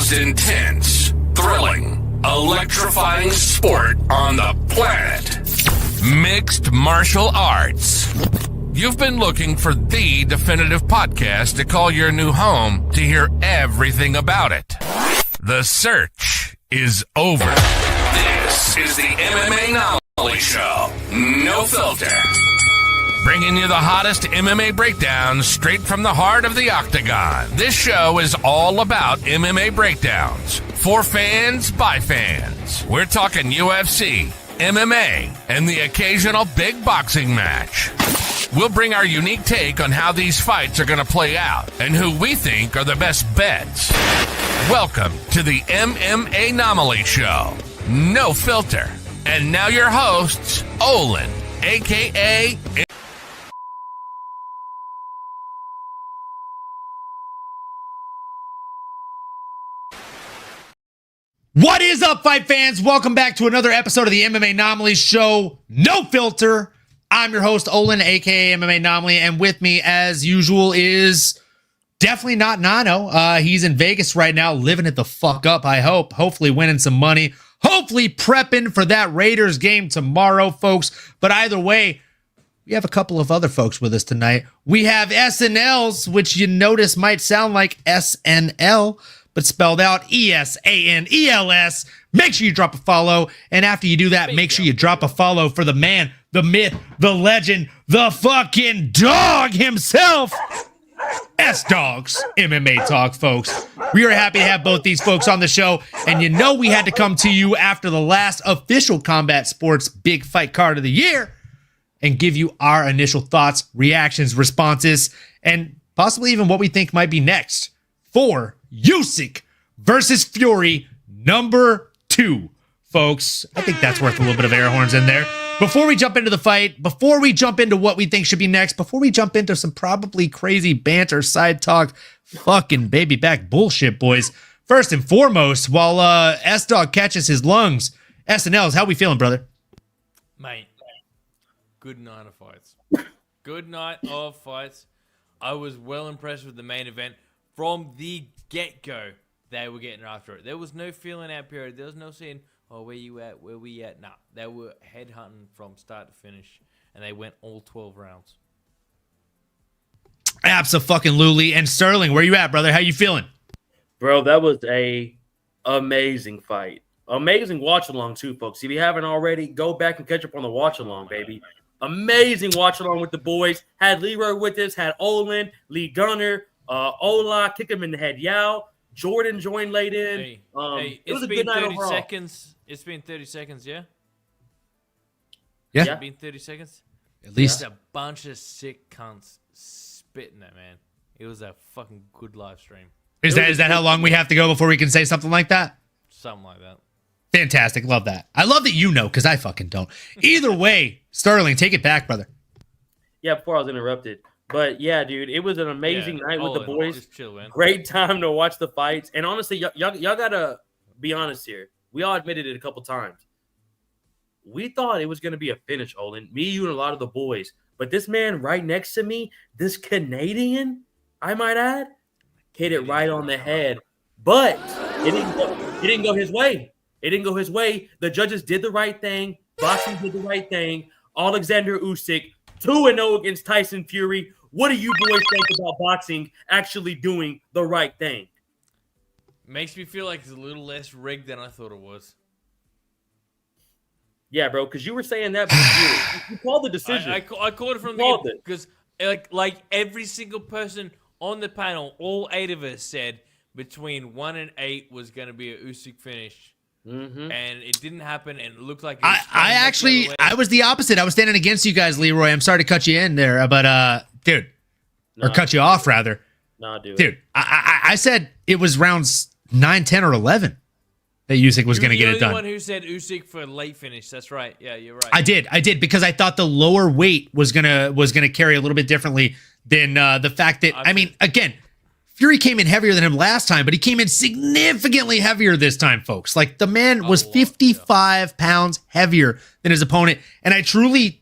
most intense, thrilling, electrifying sport on the planet. Mixed martial arts. You've been looking for the definitive podcast to call your new home to hear everything about it. The search is over. This is the MMAnomaly Show. No filter. Bringing you the hottest MMA breakdowns straight from the heart of the octagon. This show is all about MMA breakdowns. For fans, by fans. We're talking UFC, MMA, and the occasional big boxing match. We'll bring our unique take on how these fights are going to play out and who we think are the best bets. Welcome to the MMAnomaly Show. No filter. And now your hosts, Olin, a.k.a. What is up, fight fans? Welcome back to another episode of the MMAnomaly Show. No filter. I'm your host, Olin, aka MMAnomaly, and with me, as usual, is definitely not Nano. He's in Vegas right now, living it the fuck up, I hope. Hopefully winning some money. Hopefully prepping for that Raiders game tomorrow, folks. But either way, we have a couple of other folks with us tonight. We have SNLs, which you notice might sound like SNL, but spelled out ESANELS. Make sure you drop a follow. And after you do that, make sure you drop a follow for the man, the myth, the legend, the fucking dog himself. S-Dogs MMA Talk, folks. We are happy to have both these folks on the show. And you know we had to come to you after the last official Combat Sports Big Fight Card of the year and give you our initial thoughts, reactions, responses, and possibly even what we think might be next for Usyk versus Fury number 2, folks. I think that's worth a little bit of air horns in there. Before we jump into the fight, before we jump into what we think should be next, before we jump into some probably crazy banter, side talk, fucking baby back bullshit, boys. First and foremost, while S-Dog catches his lungs, SNLs, how we feeling, brother? Mate, good night of fights. Good night of fights. I was well impressed with the main event. From the get-go, they were getting after it. There was no feeling out period. There was no saying, oh, where you at? Where we at? Nah, they were headhunting from start to finish, and they went all 12 rounds. Abso-fucking-lutely. And Sterling, where you at, brother? How you feeling? Bro, that was a amazing fight. Amazing watch-along, too, folks. If you haven't already, go back and catch up on the watch-along, baby. Amazing watch-along with the boys. Had Leroy with us, had Olin, Lee Gunner, Ola, kick him in the head, Yao. Jordan joined late in. Hey, it was it's a been good night 30 overall. seconds. It's been 30 seconds, yeah? Yeah. It's been 30 seconds? At least. It's a bunch of sick cunts spitting it, man. It was a fucking good live stream. Is that how long we have to go before we can say something like that? Something like that. Fantastic. Love that. I love that you know, because I fucking don't. Either way, Sterling, take it back, brother. Yeah, before I was interrupted. But, yeah, dude, it was an amazing night with the boys. Just chill, man. Great time to watch the fights. And, honestly, y'all got to be honest here. We all admitted it a couple times. We thought it was going to be a finish, Olin. Me, you, and a lot of the boys. But this man right next to me, this Canadian, I might add, hit it right on the head. But it didn't go his way. It didn't go his way. The judges did the right thing. Boxing did the right thing. Alexander Usyk, 2-0 against Tyson Fury. What do you boys think about boxing actually doing the right thing? Makes me feel like it's a little less rigged than I thought it was. Yeah, bro, because you were saying that before. You called the decision. I called it from the beginning because like every single person on the panel, all 8 of us said between 1 and 8 was going to be a Usyk finish. Mm-hmm. And it didn't happen, and it looked like I was the opposite. I was standing against you guys, Leroy. I'm sorry to cut you in there, but dude, or cut you off rather. Nah, dude. I said it was rounds 9, 10, or 11 that Usyk was going to get it done. You're the one who said Usyk for a late finish. That's right. Yeah, you're right. I did because I thought the lower weight was gonna carry a little bit differently than the fact that I mean, again, Fury came in heavier than him last time, but he came in significantly heavier this time, folks. Like, the man was 55 pounds heavier than his opponent. And I truly,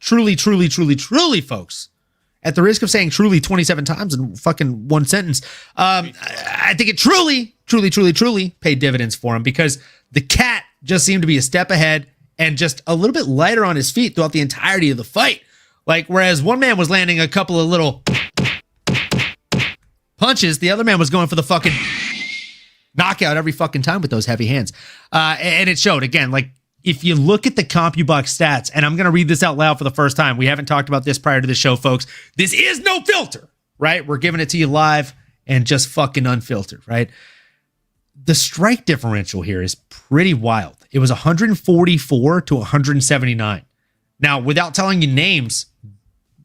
folks, at the risk of saying truly 27 times in fucking one sentence, I think it truly paid dividends for him because the cat just seemed to be a step ahead and just a little bit lighter on his feet throughout the entirety of the fight. Like, whereas one man was landing a couple of little punches, the other man was going for the fucking knockout every fucking time with those heavy hands. And it showed, again, like, if you look at the CompuBox stats, and I'm going to read this out loud for the first time. We haven't talked about this prior to the show, folks. This is no filter, right? We're giving it to you live and just fucking unfiltered, right? The strike differential here is pretty wild. It was 144 to 179. Now, without telling you names,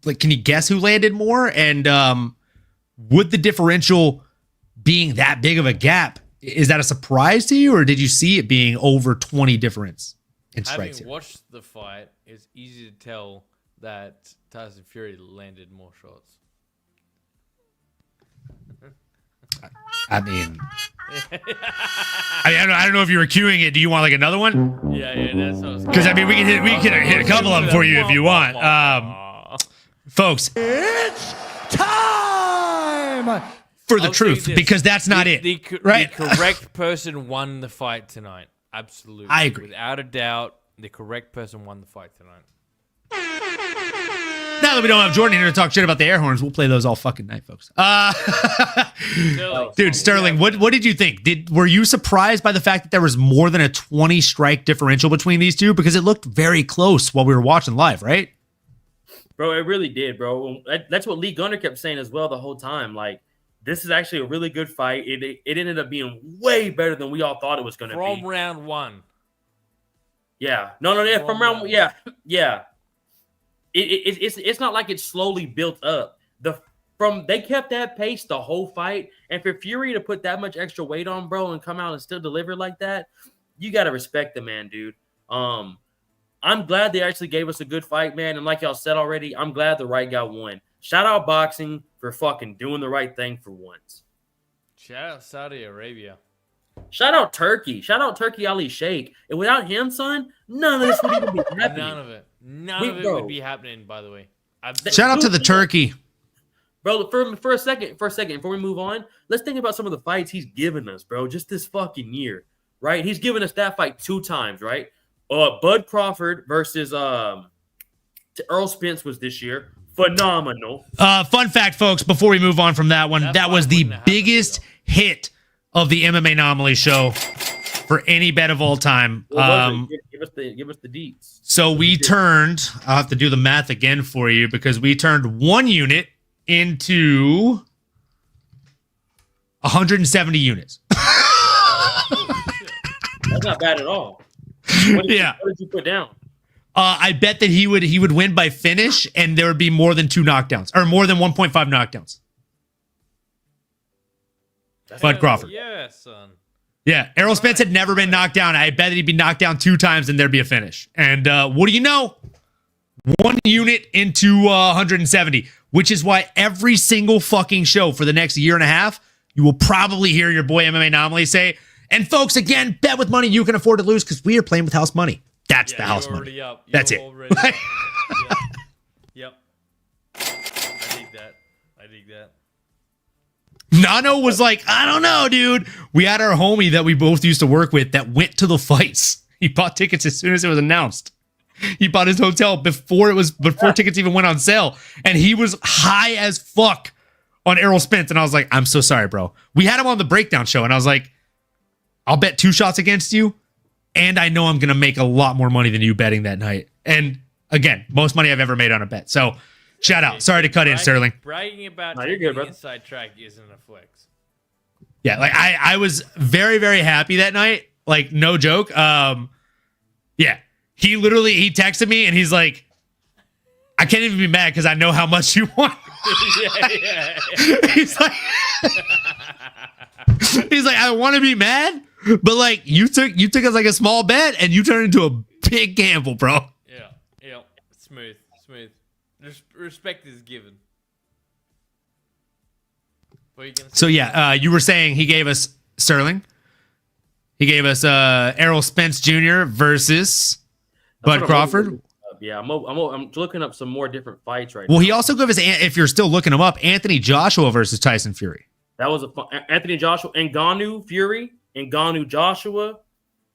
like, can you guess who landed more? And would the differential being that big of a gap, is that a surprise to you, or did you see it being over 20 difference in strikes? Having watched the fight, it's easy to tell that Tyson Fury landed more shots. I mean, I don't know if you were cueing it. Do you want like another one? Yeah, that's what I was. Because I mean, we can hit a couple of them for you if you want, folks. It's time For the I'll truth, say this. because that's not it, right? The correct person won the fight tonight. Absolutely, I agree. without a doubt. The correct person won the fight tonight. Now that we don't have Jordan here to talk shit about the air horns, we'll play those all fucking night, folks. Dude, Sterling, what did you think? Were you surprised by the fact that there was more than a 20 strike differential between these two? Because it looked very close while we were watching live, right? Bro, it really did, bro. That's what Lee Gunner kept saying as well the whole time. Like, this is actually a really good fight. It ended up being way better than we all thought it was going to be. From round one. Yeah. No, yeah, from round one. Yeah. It's not like it's slowly built up. They kept that pace the whole fight, and for Fury to put that much extra weight on, bro, and come out and still deliver like that, you got to respect the man, dude. I'm glad they actually gave us a good fight, man. And like y'all said already, I'm glad the right guy won. Shout out boxing for fucking doing the right thing for once. Shout out Saudi Arabia. Shout out Turkey. Shout out Turkey Ali Sheikh. And without him, son, none of this would even be happening. None of it. None of it would be happening, by the way. Shout out to the turkey. Bro, for a second, before we move on, let's think about some of the fights he's given us, bro, just this fucking year, right? He's given us that fight 2 times, right? Bud Crawford versus Earl Spence was this year. Phenomenal. Fun fact, folks, before we move on from that one, that was the biggest hit of the MMAnomaly show for any bet of all time. Give us the deets. So we turned, I'll have to do the math again for you, because we turned 1 unit into 170 units. That's not bad at all. What did you put down? I bet that he would win by finish, and there would be more than 2 knockdowns, or more than 1.5 knockdowns. Bud Crawford. Yeah, son. Yeah, Errol Spence had never been knocked down. I bet that he'd be knocked down 2 times and there'd be a finish. And what do you know? 1 unit into 170, which is why every single fucking show for the next year and a half, you will probably hear your boy MMAnomaly say, and folks, again, bet with money you can afford to lose, because we are playing with house money. That's the house money. That's it. Yep. I dig that. Nano was like, I don't know, dude. We had our homie that we both used to work with that went to the fights. He bought tickets as soon as it was announced. He bought his hotel before tickets even went on sale. And he was high as fuck on Errol Spence. And I was like, I'm so sorry, bro. We had him on the breakdown show. And I was like, I'll bet 2 shots against you. And I know I'm going to make a lot more money than you betting that night. And again, most money I've ever made on a bet. So shout out. Sorry to cut in, Sterling. Bragging about you're good, bro. inside track isn't a flex. Yeah, like I was very, very happy that night. Like, no joke. Yeah. He texted me and he's like, I can't even be mad because I know how much you want. yeah. He's like, I want to be mad, but like you took us like a small bet and you turned into a big gamble, bro. Yeah. Smooth. Respect is given. What are you gonna say? So yeah, you were saying he gave us Sterling. He gave us Errol Spence Jr. versus Bud Crawford. Yeah, I'm looking up some more different fights right Well, now. he also gave us, if you're still looking him up, Anthony Joshua versus Tyson Fury. That was a fun, Anthony Joshua, Ngannou Fury, Ngannou Joshua.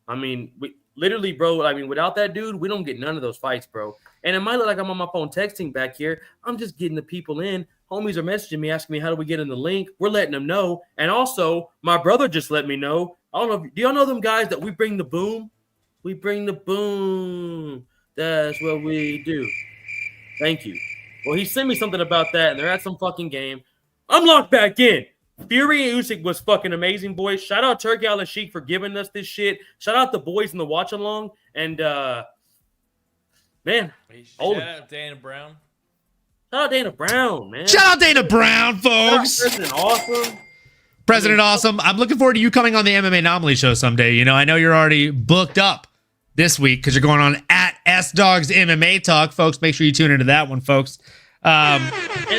I mean, literally, bro. I mean, without that dude, we don't get none of those fights, bro. And it might look like I'm on my phone texting back here. I'm just getting the people in. Homies are messaging me, asking me how do we get in the link. We're letting them know. And also, my brother just let me know. I don't know. Do y'all know them guys that we bring the boom? We bring the boom. That's what we do. Thank you. Well, he sent me something about that, and they're at some fucking game. I'm locked back in. Fury and Usyk was fucking amazing, boys. Shout out Turkey Al Sheik for giving us this shit. Shout out the boys in the watch along. And man, Shout out Dana Brown. Shout out Dana Brown, man. Shout out Dana Brown, folks. President Awesome. President Awesome. I'm looking forward to you coming on the MMA Show someday. You know, I know you're already booked up this week because you're going on at S-Dogs MMA Talk, folks. Make sure you tune into that one, folks. And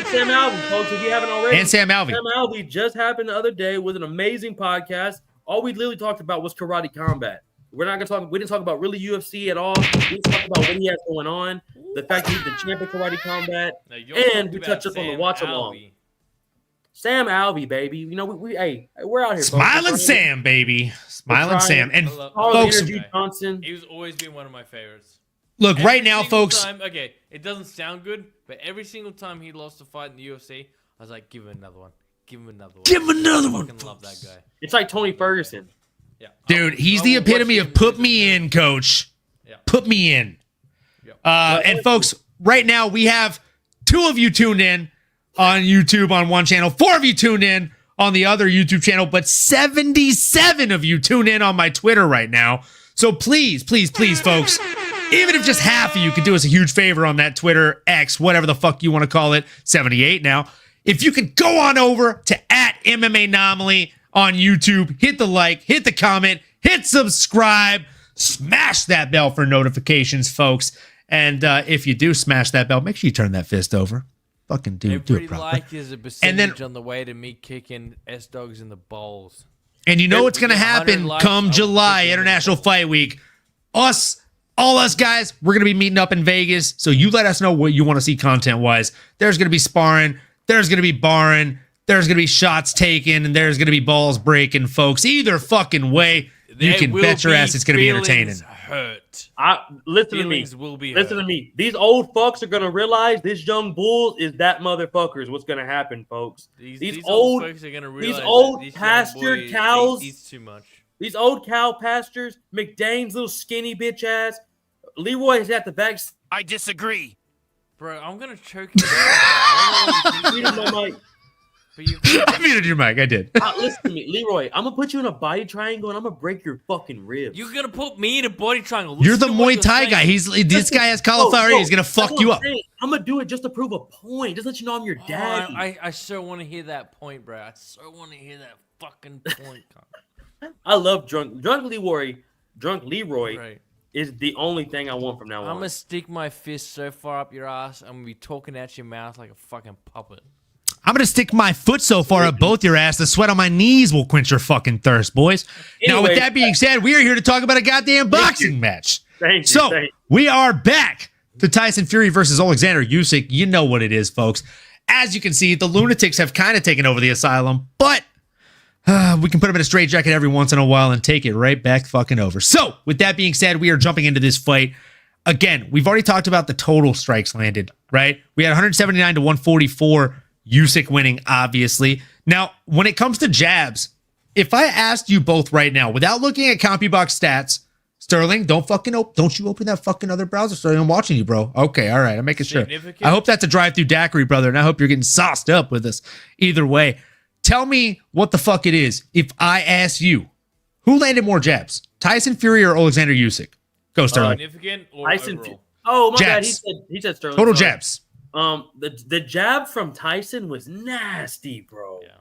Sam Alvey, folks, if you haven't already. And Sam Alvey. Sam Alvey just happened the other day with an amazing podcast. All we literally talked about was karate combat. We're not gonna talk. We didn't talk about really UFC at all. We talked about what he has going on, the fact that he's the champion of karate combat, and we touched up on the watch along. Sam Alvey, baby. You know, we're out here. Smiling Sam, baby. Smiling Sam. And folks, Johnson. He's always been one of my favorites. Look, right now, folks. Okay, it doesn't sound good, but every single time he lost a fight in the UFC, I was like, give him another one. Give him another one. Give him another one. I fucking love that guy. It's like Tony Ferguson. Yeah. Dude, he's the epitome of put me in, coach. Yeah. Put me in. Yeah. And folks, right now we have 2 of you tuned in on YouTube on one channel, 4 of you tuned in on the other YouTube channel, but 77 of you tune in on my Twitter right now. So please, please, please, folks, even if just half of you could do us a huge favor on that Twitter, X, whatever the fuck you want to call it, 78 now. If you could go on over to at MMAnomaly on YouTube, hit the like, hit the comment, hit subscribe, smash that bell for notifications, folks. And if you do smash that bell, make sure you turn that fist over. Fucking do it properly. Like is a percentage on the way to me kicking S-Dogs in the balls. And you know what's going to happen come July, International Fight Week. All us guys, we're going to be meeting up in Vegas. So you let us know what you want to see content-wise. There's going to be sparring. There's going to be barring. There's going to be shots taken. And there's going to be balls breaking, folks. Either fucking way, you can bet your ass it's going to be entertaining. Hurt. Listen to me. Listen to me. These old fucks are going to realize this young bull is that motherfucker is what's going to happen, folks. These old folks are going to realize these old pastured cows eats too much. These old cow pastures, McDane's little skinny bitch ass. Leroy is at the back. I disagree. Bro, I'm going to choke you. I muted my mic. I muted your mic. I did. Listen to me, Leroy. I'm going to put you in a body triangle and I'm going to break your fucking ribs. You're going to put me in a body triangle. You're the Muay Thai guy. This guy has cauliflower. He's going to fuck you up. I'm going to do it just to prove a point. Just let you know I'm your daddy. I so want to hear that point, bro. I so want to hear that fucking point. I love drunk Leroy. Drunk Leroy Right. is the only thing I want from now on. I'm going to stick my fist so far up your ass. I'm going to be talking at your mouth like a fucking puppet. I'm going to stick my foot so far up both your ass, the sweat on my knees will quench your fucking thirst, boys. Now, with that being said, we are here to talk about a goddamn boxing match. Thank you. So, we are back to Tyson Fury versus Alexander Usyk. You know what it is, folks. As you can see, the lunatics have kind of taken over the asylum, but we can put them in a straitjacket every once in a while and take it right back fucking over. So, with that being said, we are jumping into this fight. Again, we've already talked about the total strikes landed, right? We had 179 to 144. Usyk winning, obviously. Now, when it comes to jabs, if I asked you both right now, without looking at CompuBox stats, Sterling, don't you open that fucking other browser, Sterling. I'm watching you, bro. Okay, all right, I'm making sure. I hope that's a drive-through daiquiri, brother, and I hope you're getting sauced up with us. Either way, tell me what the fuck it is. If I ask you, who landed more jabs, Tyson Fury or Alexander Usyk? Go, Sterling. Significant or Tyson. overall? Oh my Jabs. God, he said Sterling. Total Sorry. jabs. The jab from Tyson was nasty, bro. Yeah.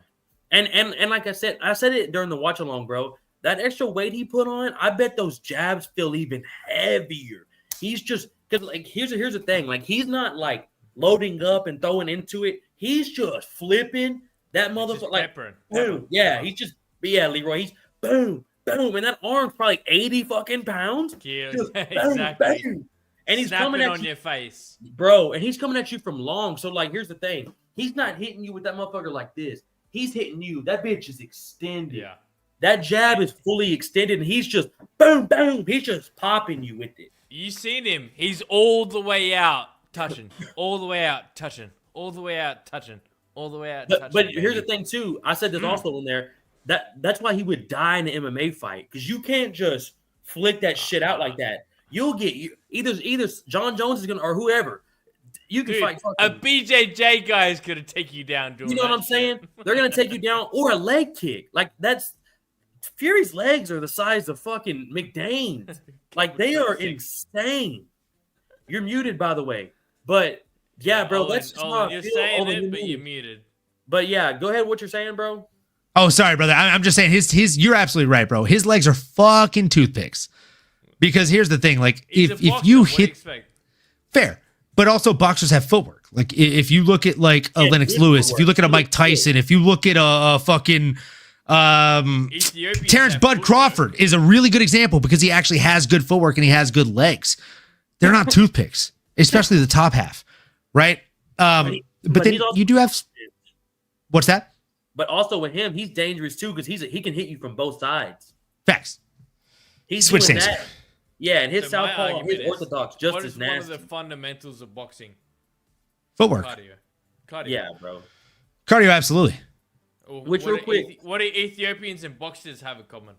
And like I said it during the watch along, bro. That extra weight he put on, I bet those jabs feel even heavier. He's just because like here's the thing, like he's not like loading up and throwing into it. He's just flipping that motherfucker like boom. Yeah, he's just Leroy. He's boom, boom, and that arm's probably 80 fucking pounds. Yeah, Just exactly. Boom. And he's Snapping coming at on you, your face. bro. And he's coming at you from long. So like, here's the thing: he's not hitting you with that motherfucker like this. He's hitting you. That bitch is extended. Yeah. That jab is fully extended, and he's just boom, boom. He's just popping you with it. You seen him. He's all the way out, touching. All the way out, touching. All the way out, touching. All the way out, touching. But here's the thing, too. I said this also in there. That's why he would die in an MMA fight, because you can't just flick that shit out like that. You'll get either John Jones is gonna or whoever. You can Dude, fight a BJJ guy is gonna take you down. Doing you know what I'm saying? They're gonna take you down, or a leg kick. Like that's Fury's legs are the size of fucking McDane's. Like they are insane. You're muted, by the way. But yeah, bro, that's just how I you're feel. saying Olin, it, but you're muted. But yeah, go ahead. What you're saying, bro? Oh, sorry, brother. I'm just saying his. You're absolutely right, bro. His legs are fucking toothpicks. Because here's the thing, like He's if a boxer, you what do hit expect? fair, but also boxers have footwork. Like if you look at like a Yeah, Lennox good Lewis, if footwork. you look at a Mike Tyson, if you look at a fucking Ethiopians Terrence have Bud footwork. Crawford is a really good example because he actually has good footwork and he has good legs. They're not toothpicks, especially the top half, right? But but then he's also- you do have what's that? But also with him, he's dangerous too because he can hit you from both sides. Facts. He's Switch doing stance. that. Yeah, and his So my southpaw, argument his is, orthodox, just what as is one of nasty. the fundamentals of boxing? Footwork. Cardio. Yeah, bro. Cardio, absolutely. Which, what real do quick- what do Ethiopians and boxers have in common?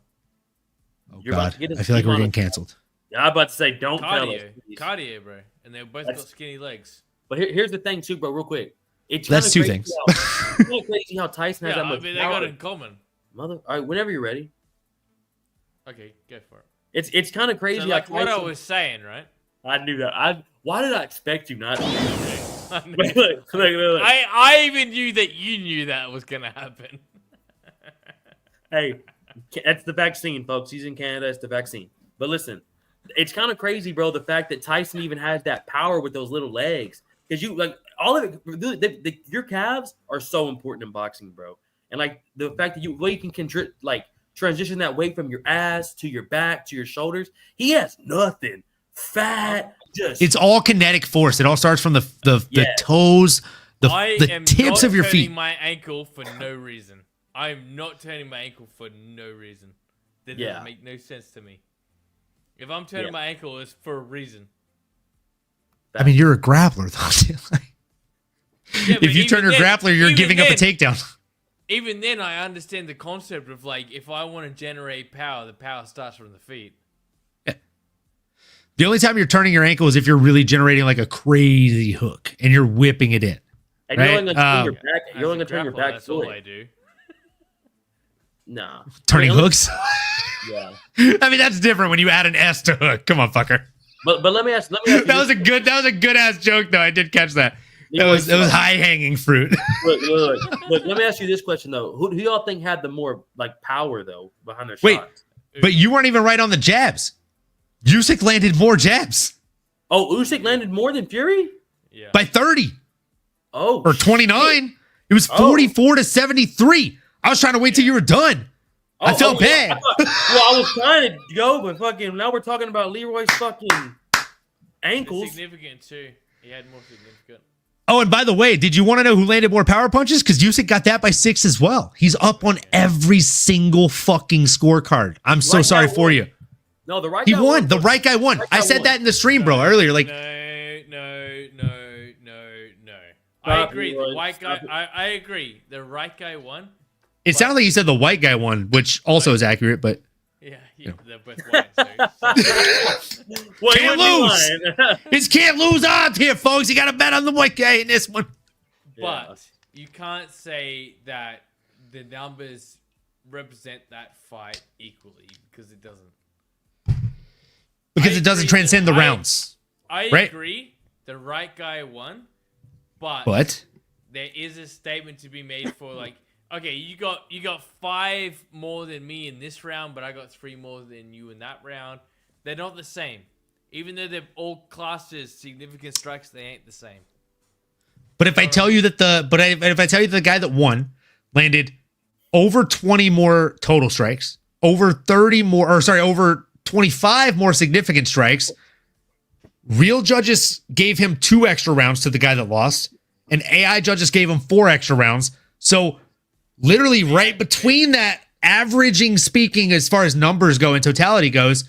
Oh You're about God. to get his I feel like we're team on getting it. canceled. Yeah, I'm about to say, don't tell us. Cardio. please. Cardio, bro. And they've both got skinny legs. But here's the thing, too, bro. Real quick, it's That's kinda two crazy things. It's kinda crazy how Tyson has Yeah, that I much mean, they power. got it in common. Mother, all right, whenever you're ready. Okay, go for it. It's kind of crazy. So, how like what I Tyson- was saying, right? I knew that. Why did I expect you not? to? I, knew- Look. I even knew that you knew that was gonna happen. Hey, that's the vaccine, folks. He's in Canada. It's the vaccine. But listen, it's kind of crazy, bro. The fact that Tyson even has that power with those little legs, because you like all of it. Your calves are so important in boxing, bro. And like the fact that you can transition that weight from your ass to your back to your shoulders. He has nothing. Fat, just It's all kinetic force. It all starts from the Yeah. toes, I the am tips not of your turning feet. my ankle for no reason. I am not turning my ankle for no reason. That Yeah. doesn't make no sense to me. If I'm turning Yeah. my ankle, it's for a reason. I mean, you're a grappler, though. Yeah, but If you turn even your then- grappler, you're even giving up a then- takedown. Even then, I understand the concept of like, if I want to generate power, the power starts from the feet. The only time you're turning your ankle is if you're really generating like a crazy hook and you're whipping it in. and right? you're only gonna turn your back. As You're only a gonna turn your grappler, back That's all foot. I do. Nah, Turning Wait, hooks. Yeah, I mean, that's different when you add an S to hook. Come on, fucker. but let me ask. You That was a good ass joke, though. I did catch that. It was high hanging fruit. Look, let me ask you this question though: Who y'all think had the more like power though behind their Wait. shots? But you weren't even right on the jabs. Usyk landed more jabs Oh, Usyk landed more than Fury. Yeah. by 30 Oh, or 29. It was 44 to 73. I was trying to wait till you were done. I felt bad. I was trying to go, but fucking now we're talking about Leroy's fucking It's ankles. significant too. He had more significant. Oh, and by the way, did you want to know who landed more power punches? Because Usyk got that by 6 as well. He's up on every single fucking scorecard. I'm so Right sorry guy for won. you. No, the right He guy won. The right guy won. Right I guy said won. that in the stream, bro, earlier. Like, No. I Stop, agree. Leroy. The white guy. Stop it. I agree. The right guy won. it sounded like you said the white guy won, which also is accurate, but Yeah, they're both white. So. Well, Can't he wouldn't lose. be lying. it's can't lose odds here, folks. You got to bet on the white guy in this one. But you can't say that the numbers represent that fight equally because it doesn't. Because I it doesn't agree. transcend the I- rounds. I Right. agree. The right guy won, but But there is a statement to be made for like, okay, you got 5 more than me in this round, but I got 3 more than you in that round. They're not the same. Even though they're all classed as significant strikes, they ain't the same. But if I tell you that if I tell you the guy that won landed over 20 more total strikes, over 30 more, or sorry, over 25 more significant strikes, real judges gave him 2 extra rounds to the guy that lost, and AI judges gave him 4 extra rounds. So literally right between that, averaging speaking as far as numbers go and totality goes,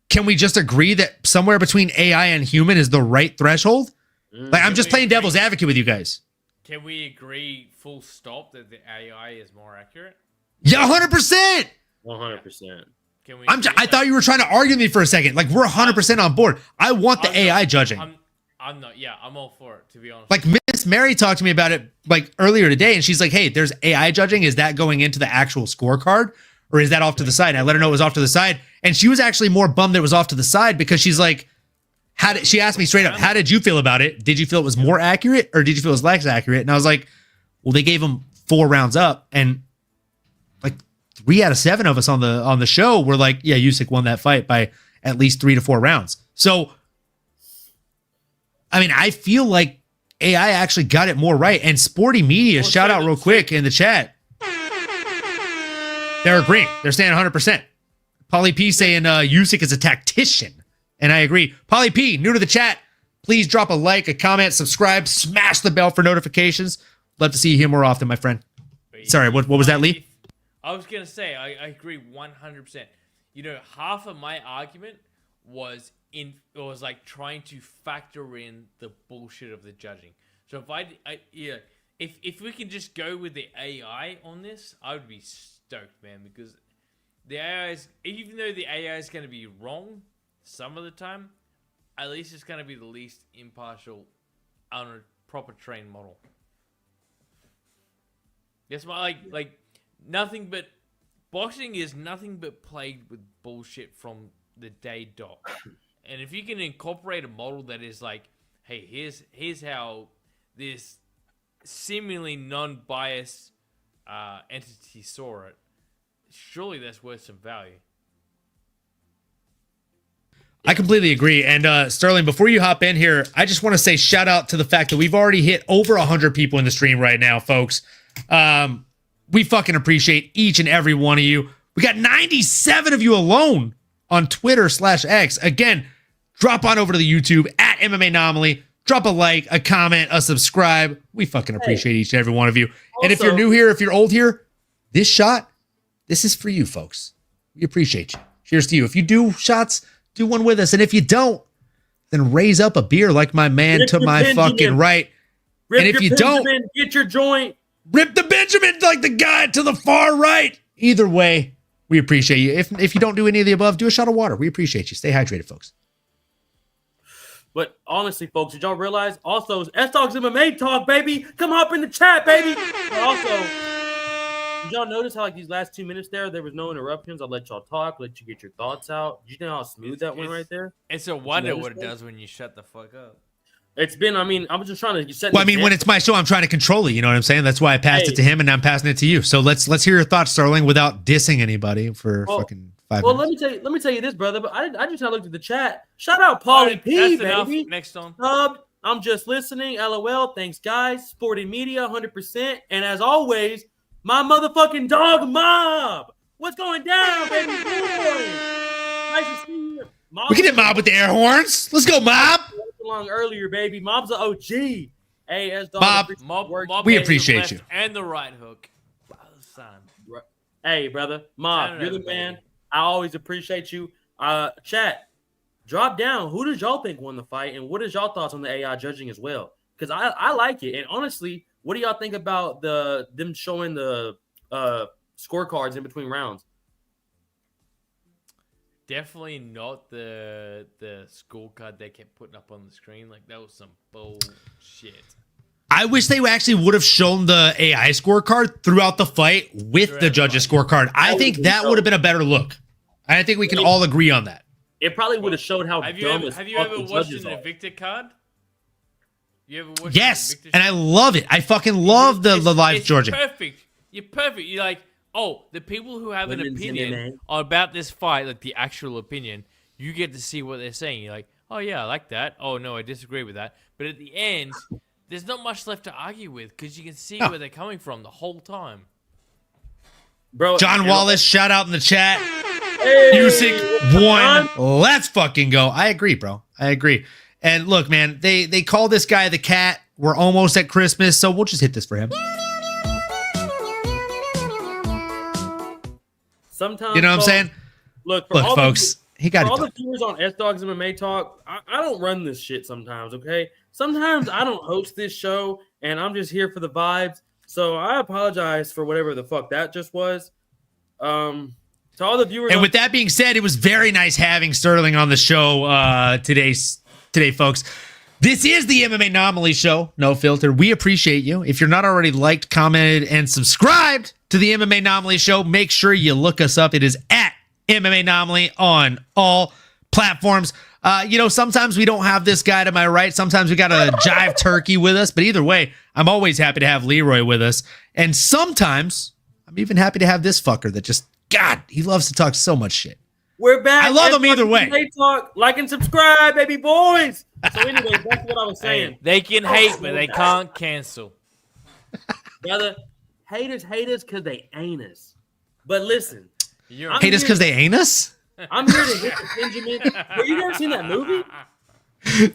can we just agree that somewhere between AI and human is the right threshold? Like, I'm just playing devil's advocate with you guys. Can we agree full stop that the AI is more accurate? Yeah, 100%. 100%. Can we? I thought you were trying to argue with me for a second. Like, we're 100% on board. I want the AI judging. I'm not. Yeah, I'm all for it, to be honest. Like, Miss Mary talked to me about it like earlier today, and she's like, hey, there's AI judging. Is that going into the actual scorecard, or is that off to the side? And I let her know it was off to the side, and she was actually more bummed that it was off to the side because she's like, she asked me straight up, how did you feel about it? Did you feel it was more accurate, or did you feel it was less accurate? And I was like, well, they gave him 4 rounds up, and like 3 out of 7 of us on the show were like, yeah, Usyk won that fight by at least 3 to 4 rounds. So, I mean, I feel like AI actually got it more right. And Sporty Media, shout out real quick in the chat. They're agreeing. They're saying 100%. Polly P saying Usyk is a tactician. And I agree. Polly P, new to the chat. Please drop a like, a comment, subscribe, smash the bell for notifications. Love to see you here more often, my friend. Sorry, what was that, Lee? I was going to say, I agree 100%. You know, half of my argument was like trying to factor in the bullshit of the judging. So if we can just go with the AI on this, I would be stoked, man, because the AI is, even though the AI is going to be wrong some of the time, at least it's going to be the least impartial on a proper trained model. That's why, like nothing but boxing is nothing but plagued with bullshit from the day dot. And if you can incorporate a model that is like, hey, here's how this seemingly non-biased entity saw it, surely that's worth some value. I completely agree. And Sterling, before you hop in here, I just want to say shout out to the fact that we've already hit over 100 people in the stream right now, folks. We fucking appreciate each and every one of you. We got 97 of you alone on Twitter/X. Again, drop on over to the YouTube at MMAnomaly. Drop a like, a comment, a subscribe. We fucking appreciate each and every one of you. And if you're new here, if you're old here, this shot, this is for you, folks. We appreciate you. Cheers to you. If you do shots, do one with us. And if you don't, then raise up a beer like my man to my fucking right. And if you don't, get your joint. Rip the Benjamin like the guy to the far right. Either way, we appreciate you. If you don't do any of the above, do a shot of water. We appreciate you. Stay hydrated, folks. But honestly, folks, did y'all realize also S-Talk's MMA Talk, baby? Come hop in the chat, baby. But also, did y'all notice how like these last 2 minutes there was no interruptions? I'll let y'all talk, let you get your thoughts out. Did you know how smooth that went right there? It's a wonder what it does when you shut the fuck up. It's been, I mean, I was just trying to set. Well, I mean, when it's my show, I'm trying to control it. You know what I'm saying? That's why I passed it to him, and I'm passing it to you. So let's hear your thoughts, Sterling, without dissing anybody for fucking 5 well, minutes. let me tell you this, brother. But I just looked at the chat. Shout out, Paulie P, baby. Next on. I'm just listening. LOL. Thanks, guys. Sporting Media, 100%. And as always, my motherfucking dog Mob. What's going down, baby boy? Nice to see you. Mob, we can hit Mob with the air horns. Let's go, Mob. Along earlier, baby. Mob's an OG. Hey, as Mob, we appreciate you. And the right hook. Hey, brother. Mob, you're the man. I always appreciate you. Chat, drop down. Who does y'all think won the fight? And what is y'all thoughts on the AI judging as well? Because I like it. And honestly, what do y'all think about them showing the scorecards in between rounds? Definitely not the scorecard they kept putting up on the screen. Like, that was some bullshit. I wish they actually would have shown the AI scorecard throughout the fight with the judges' scorecard. I think that would have been a better look. I think we can all agree on that. It probably would have showed how Have you ever watched an Invicta card? You ever watched? Yes, and I love it. I fucking love the live judging. Perfect. You're perfect. You're like, oh, the people who have an opinion about this fight, like the actual opinion, you get to see what they're saying. You're like, oh yeah, I like that. Oh no, I disagree with that. But at the end, there's not much left to argue with because you can see where they're coming from the whole time. Bro, John Wallace, shout out in the chat. Hey, Usyk won. Let's fucking go. I agree, bro. I agree. And look, man, they call this guy the cat. We're almost at Christmas, so we'll just hit this for him. Sometimes, You know what I'm saying? Look, Look, all folks, he got all it the done. viewers on S Dogs MMA Talk, I don't run this shit sometimes, okay? Sometimes I don't host this show, and I'm just here for the vibes. So I apologize for whatever the fuck that just was. To all the viewers, And with that being said, it was very nice having Sterling on the show today, folks. This is the MMAnomaly Show, no filter. We appreciate you. If you're not already liked, commented, and subscribed to the MMAnomaly Show, make sure you look us up. It is at MMAnomaly on all platforms. Sometimes we don't have this guy to my right. Sometimes we got a jive turkey with us. But either way, I'm always happy to have Leroy with us. And sometimes I'm even happy to have this fucker that just, God, he loves to talk so much shit. we're back. I love them either way. MMA Talk, like and subscribe, baby boys. So anyway, that's what I was saying. Hey, they can hate, but they can't cancel. Brother, haters because they ain't us. But listen, You're I'm Hate us here- because they ain't us? I'm here to hit the Benjamin. Have you ever seen that movie?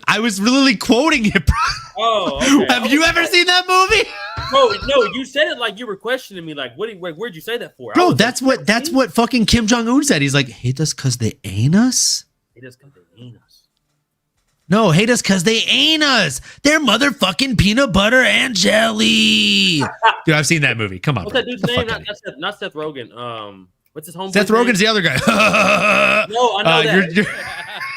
I was literally quoting it, bro. Oh, okay. Have you ever seen that movie? No, you said it like you were questioning me. Like, where'd you say that for? I Bro, was that's like, what fucking Kim Jong-un said. He's like, hate us because they ain't us? Haters because they ain't us. No, hate us because they ain't us. They're motherfucking peanut butter and jelly. Dude, I've seen that movie. Come on, What's bro. that dude's Get the name? fuck outta here. Not Seth Rogen. What's his homeboy? Seth Rogen's the other guy. No, I know that. You're-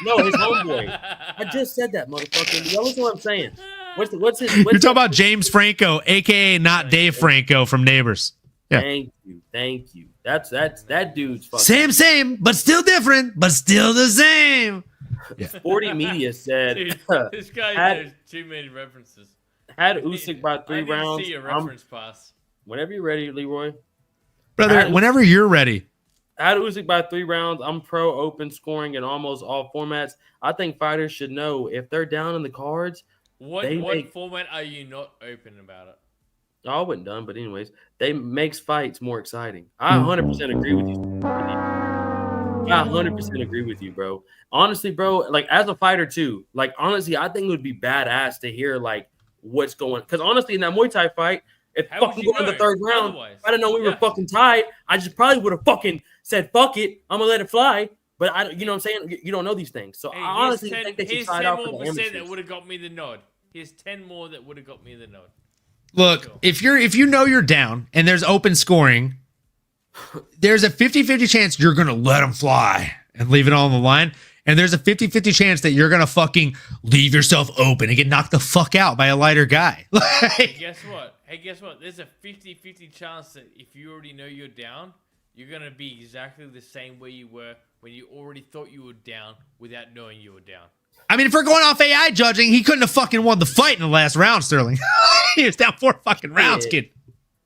No, his homeboy. I just said that, motherfucker. That was what I'm saying. What's his? You're talking about James Franco, aka not Dave Franco from Neighbors. Yeah. Thank you. That's that dude's fucking. Same, but still different, but still the same. Sporty Media said Dude, this guy had- knows too many references. had Usyk by I three need to rounds. see a reference pass. Whenever you're ready, Leroy. Brother, whenever you're ready. Had Usyk by 3 rounds. I'm pro open scoring in almost all formats. I think fighters should know if they're down in the cards. What They make- format are you not open about it? I wasn't done, but anyways, they makes fights more exciting. I 100% agree with you. I 100% agree with you, bro. Honestly, bro, like as a fighter too, like honestly, I think it would be badass to hear like what's going. Because honestly, in that Muay Thai fight, if How would fucking you going to the know? third round, Otherwise. if I didn't know we were Yeah. fucking tied, I just probably would have fucking said fuck it. I'm gonna let it fly. But I, you know what I'm saying? You don't know these things, so Hey, I honestly think they should here's try it 10 out for more the percent that amateurs. would have got me the nod. Here's 10 more that would have got me the nod. Look, if you know you're down and there's open scoring, there's a 50-50 chance you're going to let them fly and leave it all on the line. And there's a 50-50 chance that you're going to fucking leave yourself open and get knocked the fuck out by a lighter guy. Hey, guess what? There's a 50-50 chance that if you already know you're down, you're going to be exactly the same way you were when you already thought you were down without knowing you were down. I mean, if we're going off AI judging, he couldn't have fucking won the fight in the last round, Sterling. He was down 4 fucking rounds, Yeah. kid.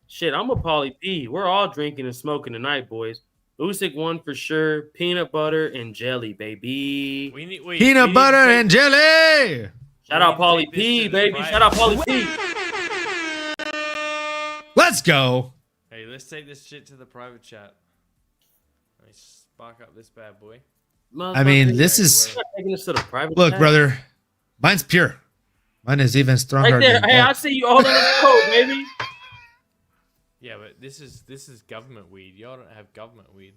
Shit, I'm a Pauly P. We're all drinking and smoking tonight, boys. Usyk won for sure. Peanut butter and jelly, baby. Peanut butter and jelly. Shout out we Pauly need to take P, this to the baby. private. Shout out Pauly P. Let's go. Hey, let's take this shit to the private chat. Let me spark up this bad boy. I mean, this is... We're not taking this to the private. Look, chat. brother, mine's pure. Mine is even stronger. Right there. than Hey, that. I see you all in this coat, baby. Yeah, but this is government weed. Y'all don't have government weed.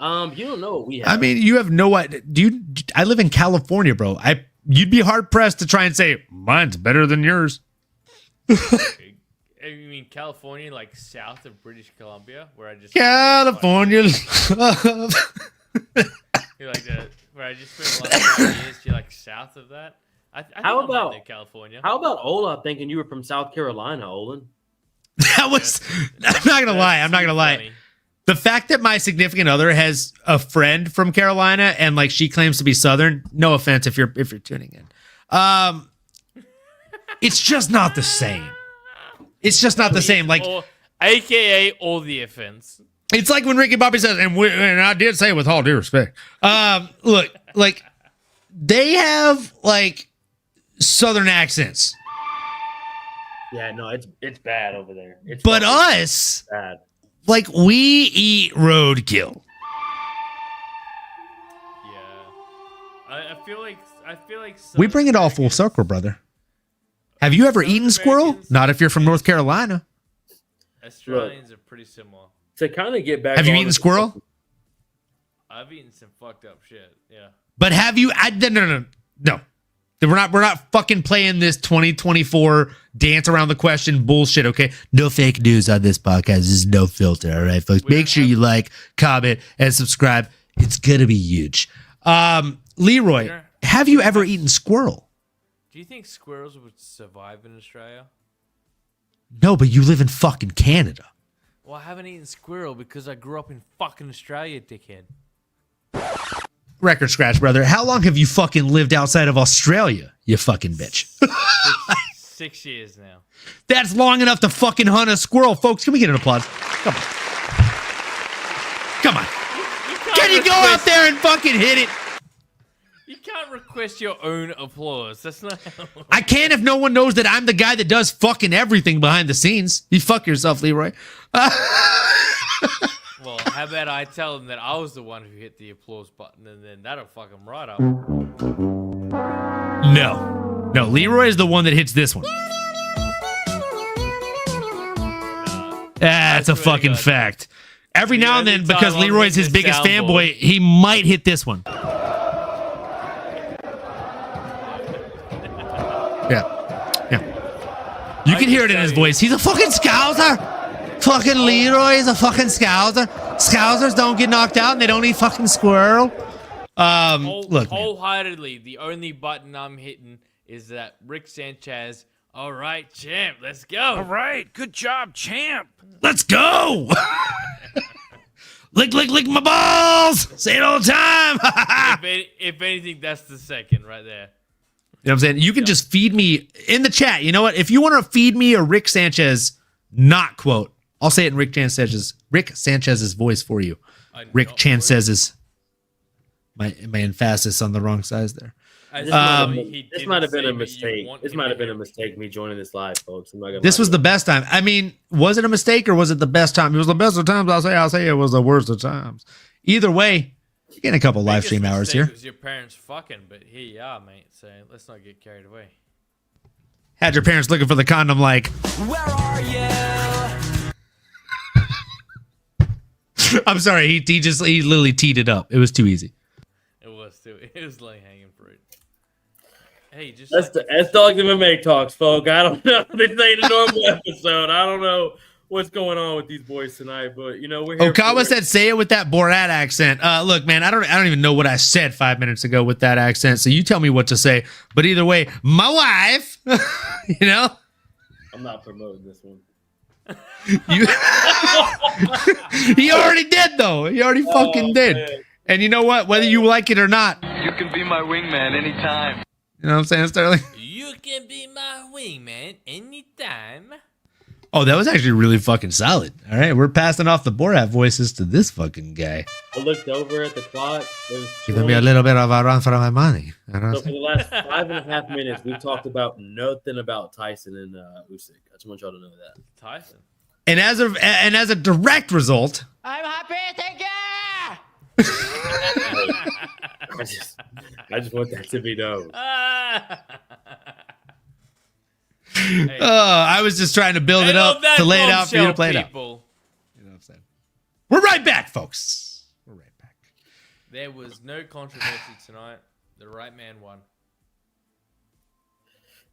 You don't know what we have. I mean, you have no idea. I live in California, bro. You'd be hard pressed to try and say mine's better than yours. You mean California, like south of British Columbia, where I just California. You're like where I just spent the last 5 years. You're like south of that. I think How I'm about- there, California? How about Ola thinking you were from South Carolina, Olin? That was. I'm not gonna lie. I'm not gonna lie. Funny. The fact that my significant other has a friend from Carolina and like she claims to be Southern. No offense if you're tuning in. It's just not the same. It's just not the same. Like Or, AKA all the offense. it's like when Ricky Bobby says, and I did say with all due respect. Look, like they have like Southern accents, Yeah, no, it's bad over there. It's but fucking us, bad. like we eat roadkill. Yeah, I I feel like We bring it all full circle, brother. Have you ever eaten squirrel? Not if you're from North Carolina. Australians are pretty similar. To kind of get back. Have you on eaten the- squirrel? I've eaten some fucked up shit. Yeah. But have you? No. We're not fucking playing this 2024 dance around the question bullshit. Okay, no fake news on this podcast. This is no filter. All right, folks. Make sure you like, comment, and subscribe. It's gonna be huge. Leroy, have you ever eaten squirrel? Do you think squirrels would survive in Australia? No, but you live in fucking Canada. Well, I haven't eaten squirrel because I grew up in fucking Australia, dickhead. Record scratch, brother. How long have you fucking lived outside of Australia, you fucking bitch? 6 years now. That's long enough to fucking hunt a squirrel, folks. Can we get an applause? Come on. Come on. Can you go out there and fucking hit it? You can't request your own applause. That's not how I can't if no one knows that I'm the guy that does fucking everything behind the scenes. You fuck yourself, Leroy. Well, how about I tell them that I was the one who hit the applause button, and then that'll fuck them right up. No, Leroy is the one that hits this one. That's a swear to fucking God. fact. Every now and then, only because time I'll Leroy's hit his the biggest soundboard. fanboy, he might hit this one. Yeah. You can hear it in his voice. He's a fucking scouser. Fucking Leroy is a fucking scouser. Scousers don't get knocked out and they don't eat fucking squirrel. Look, man. Wholeheartedly, the only button I'm hitting is that Rick Sanchez. All right, champ, let's go. All right, good job, champ. Let's go. Lick my balls. Say it all the time. If anything, that's the second right there. You know what I'm saying? You can just feed me in the chat. You know what? If you want to feed me a Rick Sanchez not quote, I'll say it in Rick Sanchez's voice for you. Rick Sanchez's my emphasis on the wrong size there. This might have been a mistake. This might have been a mistake. Me joining this live, folks. I'm not gonna This lie was to the best time. I mean, was it a mistake or was it the best time? It was the best of times. I'll say it was the worst of times. Either way, you're getting a couple live stream hours here. It was your parents fucking, but here you are, mate. So let's not get carried away. Had your parents looking for the condom like, Where are you? I'm sorry, he literally teed it up. It was too easy. It was too. It was like hanging fruit. Hey, just That's Dog MMA talks, folks. I don't know. This ain't a normal episode. I don't know what's going on with these boys tonight, but you know we're here. Okawa said, "Say it with that Borat accent." Look, man, I don't even know what I said 5 minutes ago with that accent. So you tell me what to say. But either way, my wife, you know, I'm not promoting this one. you, he already did though. He already fucking did. Man. And you know what? Whether you like it or not, You can be my wingman anytime. you know what I'm saying, Sterling? you can be my wingman anytime. Oh, that was actually really fucking solid. All right, we're passing off the Borat voices to this fucking guy. I looked over at the clock. It was Giving me a little bit of a run for my money. You know what I'm So for saying? the last 5.5 minutes, we've talked about nothing about Tyson and Usyk. I just want y'all to know that. Tyson. And as a direct result, I'm happy to go. I just want that to be known. Hey, I was just trying to build it up to lay it out for you to play it out. people. You know what I'm saying? We're right back, folks. We're right back. There was no controversy tonight. The right man won.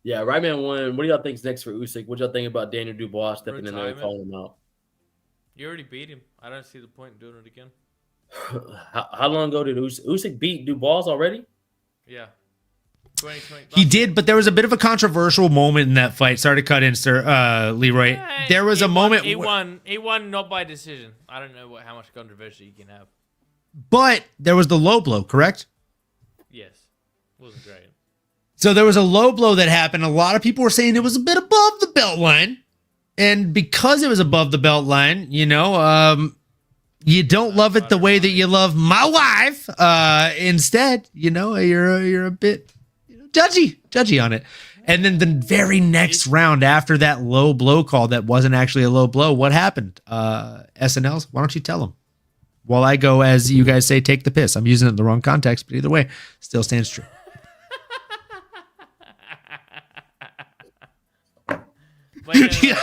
Yeah, right man won. What do y'all think's next for Usyk? What y'all think about Daniel Dubois stepping in there and calling him out? You already beat him. I don't see the point in doing it again. How long ago did Usyk beat Dubois already? Yeah. 2020. He did, but there was a bit of a controversial moment in that fight. Sorry to cut in, Leroy. Yeah, There was he a won- moment, He won. He won not by decision. I don't know how much controversy you can have. but there was the low blow, correct? Yes. Wasn't great. So there was a low blow that happened. A lot of people were saying it was a bit above the belt line. And because it was above the belt line, you know, you don't love it the way that you love my wife. Instead, you know, you're a bit judgy on it. And then the very next round after that low blow call that wasn't actually a low blow, what happened? SNLs, why don't you tell them? While I go, as you guys say, take the piss. I'm using it in the wrong context, but either way, still stands true. But no,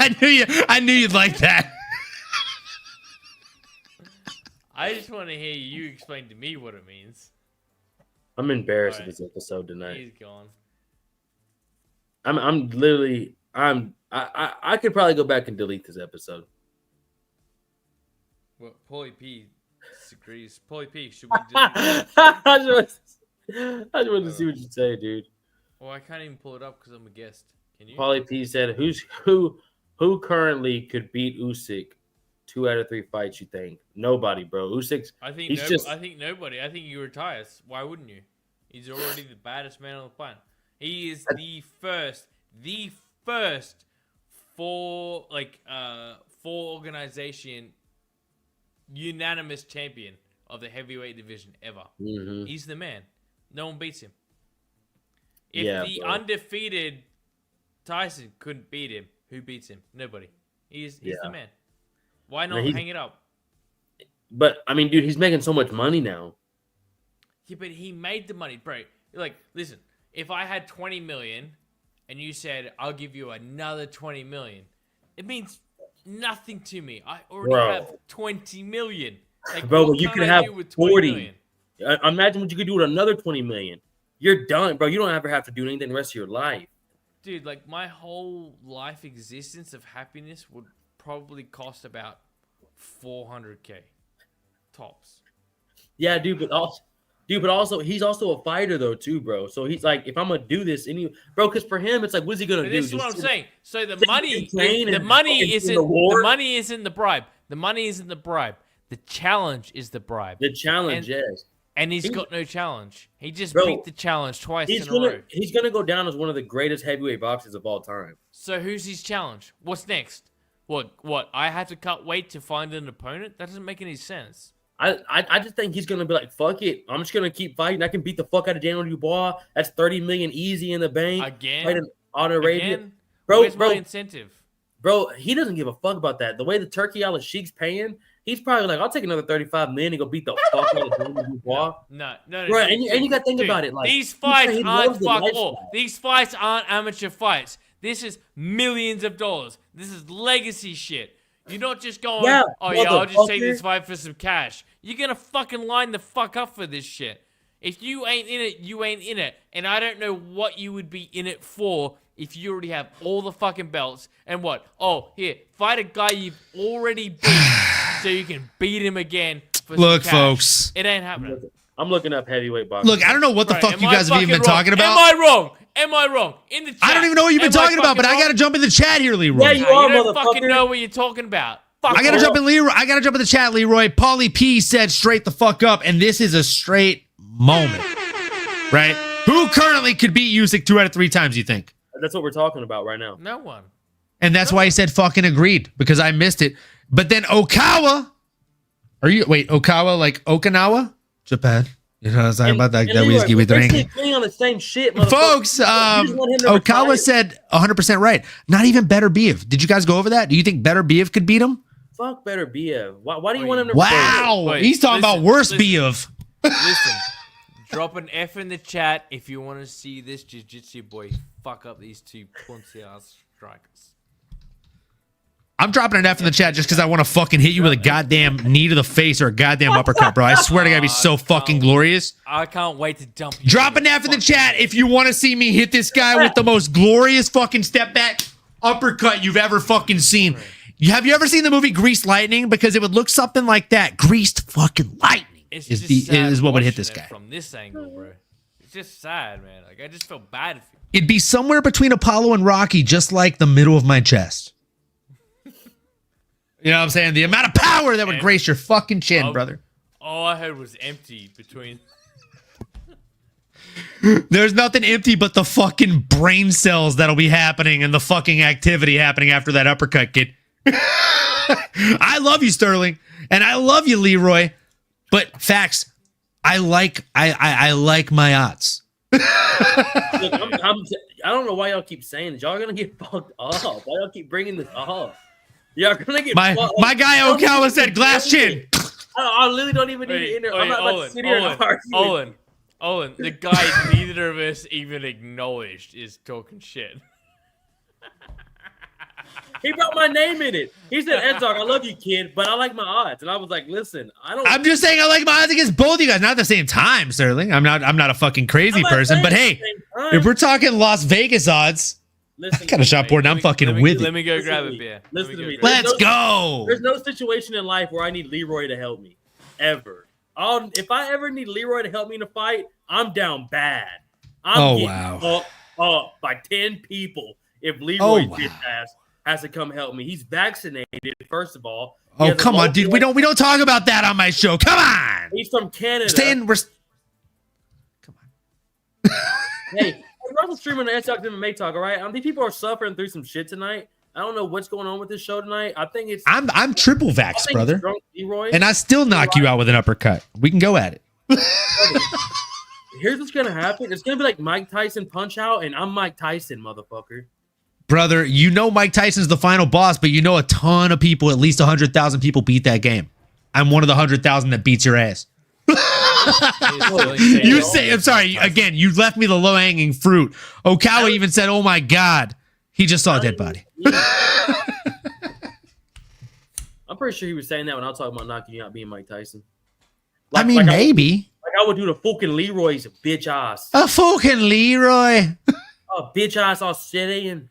I knew you'd like that. I just want to hear you explain to me what it means. I'm embarrassed Alright. of this episode tonight. He's gone. I'm literally I could probably go back and delete this episode. Well, Paulie P disagrees. Paulie P, should we do? I just wanted to see what you say, dude. Well, I can't even pull it up because I'm a guest. Can you? Paulie P said, "Who currently could beat Usyk 2 out of 3 fights? You think nobody, bro? Usyk's. I think I think nobody. I think you retire. Why wouldn't you? He's already the baddest man on the planet. He is the first for organization unanimous champion of the heavyweight division ever. Mm-hmm. He's the man. No one beats him. If the bro. undefeated Tyson couldn't beat him, who beats him? Nobody. He's the man. Why not hang it up? But I mean, dude, he's making so much money now. Yeah, but he made the money, bro. Like, listen, if I had 20 million and you said, I'll give you another 20 million, it means nothing to me. I already have 20 million. Like, bro, what you can could I have do with 20 40. million? Imagine what you could do with another 20 million. You're done, bro. You don't ever have to do anything the rest of your life. Dude, like, my whole life existence of happiness would probably cost about 400K. Tops. Yeah, dude, but also he's also a fighter though too, bro. So he's like, if I'm gonna do this, bro, because for him, it's like, what's he gonna But do? this is what I'm saying. So the money, train the and money fucking isn't in the war? the money isn't the bribe. The money isn't the bribe. The challenge is the bribe. The challenge, And- yes. And he's got no challenge. He just Bro, beat the challenge twice He's in a row. gonna go down as one of the greatest heavyweight boxers of all time. So who's his challenge? What's next? What? I had to cut weight to find an opponent? That doesn't make any sense. I just think he's gonna be like, fuck it. I'm just gonna keep fighting. I can beat the fuck out of Daniel Dubois. That's 30 million easy in the bank. Again? On Arabia. Again? Bro, Where's my incentive? Bro, he doesn't give a fuck about that. The way the Turkey Al Sheikh's paying, he's probably like, I'll take another 35 million and go beat the fuck out of Daniel Dubois. No. Bro, and you gotta think dude, about it. Like, these fights he aren't loves the fuck lifestyle. all. These fights aren't amateur fights. This is millions of dollars. This is legacy shit. You're not just going, I'll just take this fight for some cash. You're gonna fucking line the fuck up for this shit. If you ain't in it, you ain't in it. And I don't know what you would be in it for if you already have all the fucking belts. And what? Oh, here, fight a guy you've already beat so you can beat him again for Look, some cash. folks. It ain't happening. I'm looking up heavyweight boxing. Look, I don't know what the Right, fuck am you I guys have even been fucking wrong? talking about. Am I wrong? In the chat. I don't even know what you've been am I talking about, but fucking I gotta wrong? jump in the chat here, Leroy. Yeah, you Nah, are, you don't fucking motherfucker. know what you're talking about. Fuck I gotta off. jump in, Leroy. I gotta jump in the chat, Leroy. Paulie P said straight the fuck up, and this is a straight moment, right? Who currently could beat Usyk 2 out of 3 times? You think? That's what we're talking about right now. No one. And that's why he said fucking agreed because I missed it. But then Okawa, Okawa like Okinawa, Japan. You know what I'm saying about that whiskey we drink. We're on the same shit, Folks, You just want him to retire. Okawa said 100% right. Not even Better Biev. Did you guys go over that? Do you think Better Biev could beat him? Fuck Better Biev. Why do you Wait. want him to Wow. Wait, He's talking about worse listen. Biev. Listen, drop an F in the chat if you want to see this jiu-jitsu boy fuck up these two pussy ass strikers. I'm dropping an F in the chat just because I want to fucking hit you with a goddamn knee to the face or a goddamn uppercut, bro. I swear to God, it'd be so fucking glorious. I can't wait to dump you. Drop an F in the chat if you want to see me hit this guy with the most glorious fucking step back uppercut you've ever fucking seen. Have you ever seen the movie Greased Lightning? Because it would look something like that. Greased fucking lightning It's is, just sad is what would hit watching this it guy. from this angle, bro. It's just sad, man. Like I just feel bad for you. It'd be somewhere between Apollo and Rocky, just like the middle of my chest. You know what I'm saying? The amount of power that would grace your fucking chin, brother. All I heard was empty between. There's nothing empty but the fucking brain cells that'll be happening and the fucking activity happening after that uppercut, kid. I love you, Sterling, and I love you, Leroy. But facts, I like my odds. Look, I don't know why y'all keep saying this. Y'all are gonna get fucked up. Why y'all keep bringing this up? Y'all gonna get My guy Okawa said glass chin. I literally don't even need to enter. I'm not about to sit here and argue. Owen, the guy neither of us even acknowledged is talking shit. He brought my name in it. He said, "Edzog, I love you, kid, but I like my odds." And I was like, "Listen, I'm just saying I like my odds against both you guys, not at the same time, Sterling. I'm not a fucking crazy person, but hey, if we're talking Las Vegas odds, I got a shot board and I'm fucking with Let it. me go grab a beer. Listen to me. Let's go. There's no situation in life where I need Leroy to help me, ever. If I ever need Leroy to help me in a fight, I'm down bad. I'm getting up by 10 people if Leroy bitch ass has to come help me. He's vaccinated, first of all. Oh, come on, dude. We don't talk about that on my show. Come on. He's from Canada. Come on. Hey, we're also streaming the Edzog MMA Talk, all right? These people are suffering through some shit tonight. I don't know what's going on with this show tonight. I think it's I'm triple vax, brother. Leroy, and I still knock you out with an uppercut. We can go at it. Here's what's gonna happen. It's gonna be like Mike Tyson punch out, and I'm Mike Tyson, motherfucker. Brother, you know Mike Tyson's the final boss, but you know a ton of people, at least 100,000 people beat that game. I'm one of the 100,000 that beats your ass. You say, I'm sorry, again, you left me the low-hanging fruit. Okawa even said, oh my God, he just saw a dead body. I'm pretty sure he was saying that when I was talking about knocking you out being Mike Tyson. Maybe. I would do the fucking Leroy's bitch ass. A fucking Leroy. Oh, bitch ass Australian.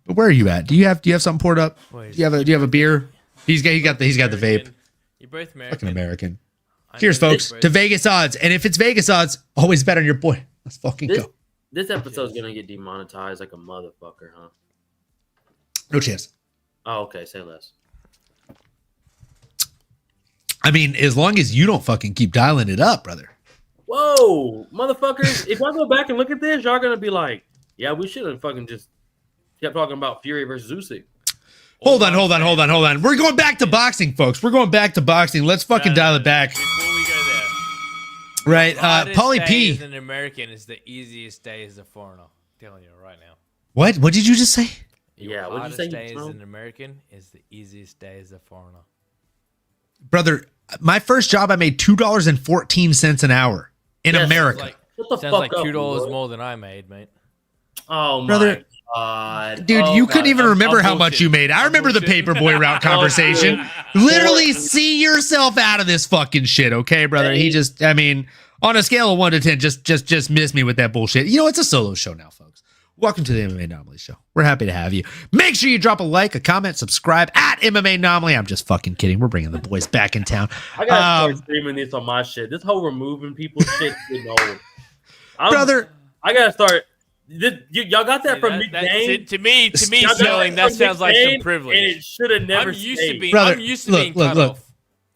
But where are you at? Do you have something poured up? Do you have a beer? He's got the vape. You're both American. Fucking American. Cheers, folks, to Vegas odds. And if it's Vegas odds, always bet on your boy. Let's fucking go. This episode's gonna get demonetized like a motherfucker, huh? No chance. Oh, okay. Say less. I mean, as long as you don't fucking keep dialing it up, brother. Whoa, motherfuckers! If I go back and look at this, y'all gonna be like, "Yeah, we should have fucking just kept talking about Fury versus Usyk." Hold on. We're going back to boxing, folks. We're going back to boxing. Let's fucking dial it back. Before we go there, Right, Pauly P. As an American is the easiest day as a foreigner. I'm telling you right now. What did you just say? Yeah, what did you say? Day as an American is the easiest day as a foreigner. Brother, my first job, I made $2.14 an hour in America. What the Sounds fuck like $2 more than I made, mate. Oh my Brother, God. dude, you couldn't even remember how much you made. I remember the paperboy route conversation. Literally see yourself out of this fucking shit, okay, brother? He just, I mean, on a scale of 1 to 10, just missed me with that bullshit. You know, it's a solo show now, folks. Welcome to the MMAnomaly Show. We're happy to have you. Make sure you drop a like, a comment, subscribe at MMAnomaly. I'm just fucking kidding. We're bringing the boys back in town. I gotta start streaming this on my shit. This whole removing people's shit is getting old. Brother, I gotta start. Y'all got that from McDane? To me, Sterling, that sounds like some privilege. And it should have never stayed. Brother, I'm used to being cut off.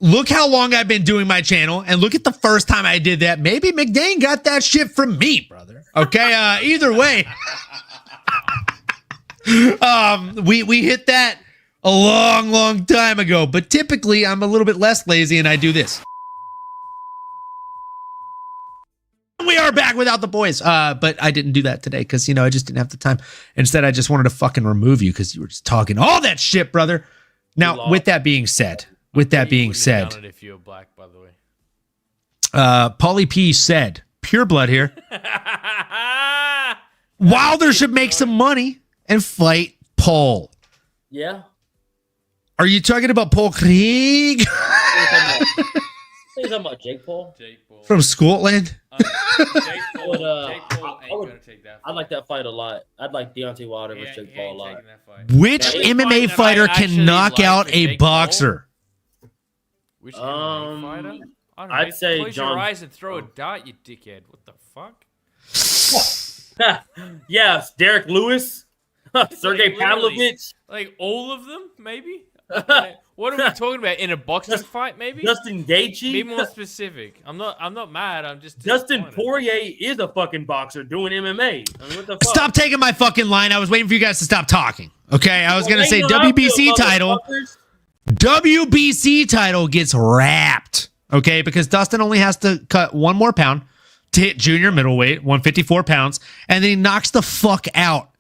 Look how long I've been doing my channel, and look at the first time I did that. Maybe McDane got that shit from me, brother. Okay, either way. We hit that a long time ago, but typically I'm a little bit less lazy and I do this. We are back without the boys, but I didn't do that today because, you know, I just didn't have the time. Instead, I just wanted to fucking remove you because you were just talking all that shit, brother. Now, with that being said, if you were black, by the way. Pauly P said, pure blood here. Wilder should make some money and fight Paul. Yeah. Are you talking about Paul Craig? You're talking about Jake Paul? From Scotland? Jake Paul ain't gonna take that fight. I'd like that fight a lot. I'd like Deontay Wilder versus Jake Paul a lot. Which MMA fighter can knock out a boxer? Which MMA fighter? I don't know. I'd say Close John. your eyes and throw a dart, you dickhead. What the fuck? Yes, Derek Lewis, Sergey Pavlovich, like all of them, maybe. What are we talking about in a boxing fight? Maybe Justin Gaethje. Be more specific. I'm not mad. I'm just Justin Poirier is a fucking boxer doing MMA. I mean, what the fuck? Stop taking my fucking line. I was waiting for you guys to stop talking. Okay, I was gonna say WBC title. WBC title gets wrapped. Okay, because Dustin only has to cut 1 more pound to hit junior middleweight, 154 pounds, and then he knocks the fuck out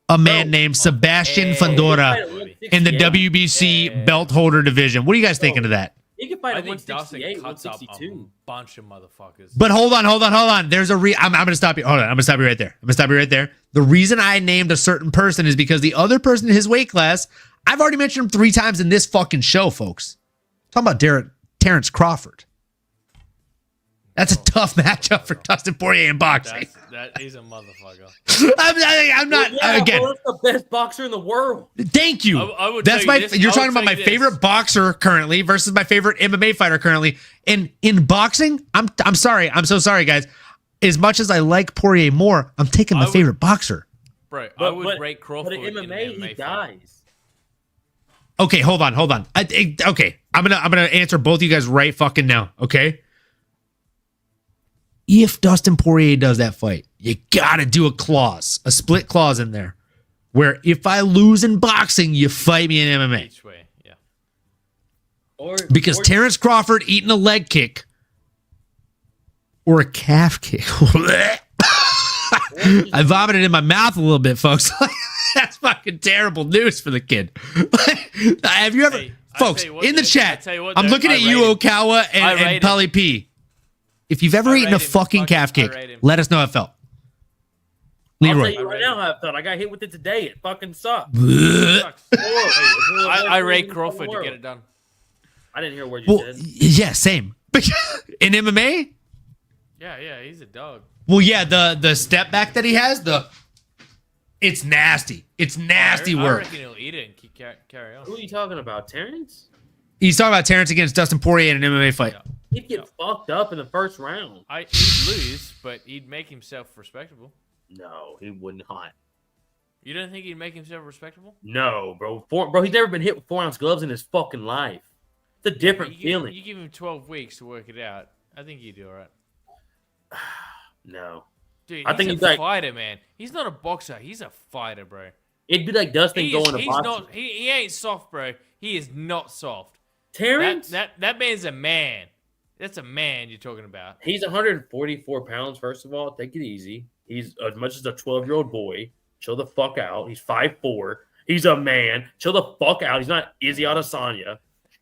a man named Sebastian Fundora in the WBC belt holder division. What are you guys thinking of that? He can fight I at think Dustin 168, cuts up a 162. bunch of motherfuckers. But hold on. There's a I'm going to stop you. Hold on. I'm going to stop you right there. The reason I named a certain person is because the other person in his weight class, I've already mentioned him 3 times in this fucking show, folks. I'm talking about Terrence Crawford. That's a tough matchup for Dustin Poirier in boxing. He's a motherfucker. I'm not, again. Bro, that's the best boxer in the world. Thank you. I would That's tell my. you this. You're I talking would about my tell you this. favorite boxer currently versus my favorite MMA fighter currently. And in boxing, I'm sorry. I'm so sorry, guys. As much as I like Poirier more, I'm taking my favorite boxer. Bro, I would rate Crawford But in MMA, he fight. dies. Okay, hold on. Okay, I'm gonna answer both of you guys right fucking now. Okay. If Dustin Poirier does that fight, you gotta do a split clause in there, where if I lose in boxing, you fight me in MMA. Each way, yeah. Because Terrence Crawford eating a leg kick or a calf kick. I vomited in my mouth a little bit, folks. That's fucking terrible news for the kid. Have you ever, folks, in the chat, I'm looking at you, Okawa and Polly P. If you've ever eaten a fucking calf kick, let us know how it felt. I'll tell Leroy. you right now how I felt. I got hit with it today. It fucking sucked. I rate Crawford to get it done. I didn't hear a word you Well, said. yeah, same. In MMA? Yeah, he's a dog. Well, yeah, the step back that he has, it's nasty. It's nasty I work. reckon he'll eat it and keep carry on. Who are you talking about? Terrence? He's talking about Terrence against Dustin Poirier in an MMA fight. Yeah. He'd get fucked up in the first round. He'd lose, but he'd make himself respectable. No, he would not. You don't think he'd make himself respectable? No, bro. Bro, he's never been hit with 4-ounce gloves in his fucking life. It's a different feeling. You give him 12 weeks to work it out. I think he'd do all right. No. Dude, I think he's a fighter, man. He's not a boxer. He's a fighter, bro. It'd be like Dustin going to boxing. Not. He ain't soft, bro. He is not soft. Terrence? That man's a man. That's a man you're talking about. He's 144 pounds, first of all. Take it easy. He's as much as a 12-year-old boy. Chill the fuck out. He's 5'4". He's a man. Chill the fuck out. He's not Izzy Adesanya.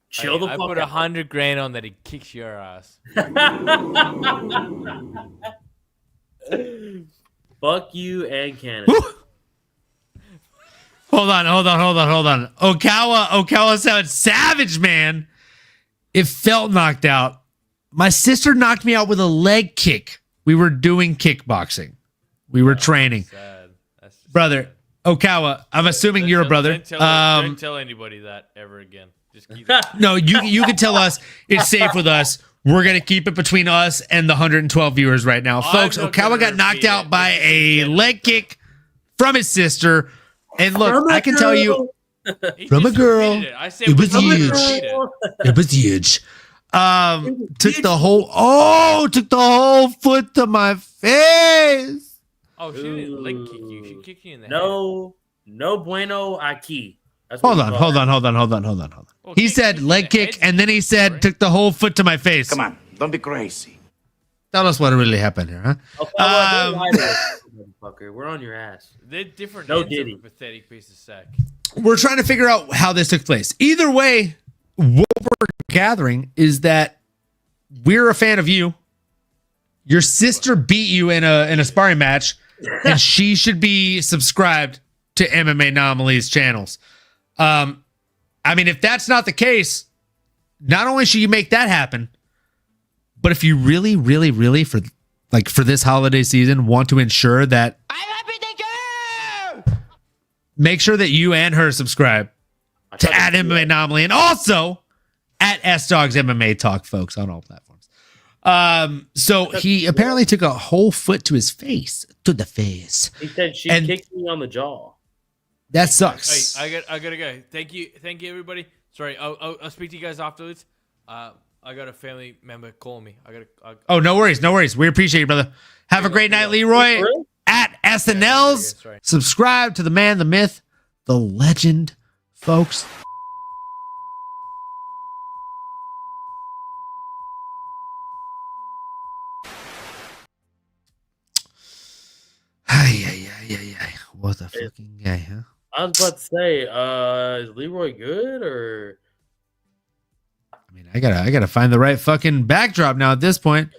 Chill the fuck out. I put $100,000 on that he kicks your ass. Fuck you and Canada. Hold on. Okawa sounds savage, man. It felt knocked out. My sister knocked me out with a leg kick. We were doing kickboxing. We were training. Sad. That's just Brother, sad. Okawa, I'm assuming you're a brother. Don't tell anybody that ever again. Just keep it. No, you can tell us it's safe with us. We're going to keep it between us and the 112 viewers right now. Folks, not Okawa gonna got knocked repeat out it. by It's a leg kick from his sister. And look, From a I can tell you, He from a just girl, repeated it. I said it was we're not gonna huge. repeat it. it was huge. Took the whole foot to my face. Oh, she didn't leg kick you. She kicked you in the head. No bueno aquí. That's Hold what on. we call it. Well, He kick said you in leg the kick, head's and then he said different. took the whole foot to my face. Come on, don't be crazy. Tell us what really happened here, huh? Okay, well, don't lie to us, motherfucker. We're on your ass. They're different No ends of Diddy. a pathetic piece of sack. We're trying to figure out how this took place. Either way, what we're gathering is that we're a fan of you. Your sister beat you in a sparring match, and she should be subscribed to MMAnomaly's channels. I mean, if that's not the case, not only should you make that happen, but if you really, really, really for this holiday season want to ensure that, I'm happy to go! make sure that you and her subscribe to at MMAnomaly and also at SDogs MMA Talk, folks, on all platforms. So he apparently took a whole foot to his face, to the face. He said she And- kicked me on the jaw. That sucks. Hey, I gotta go. Thank you, everybody. Sorry, I'll speak to you guys afterwards. I got a family member calling me. Oh, no worries. We appreciate you, brother. Have a great night, Leroy. Really? At SNL's. that's right. Subscribe to the man, the myth, the legend, folks. Ay. What a fucking guy, huh? I was about to say, is Leroy good or? I I gotta find the right fucking backdrop now at this point.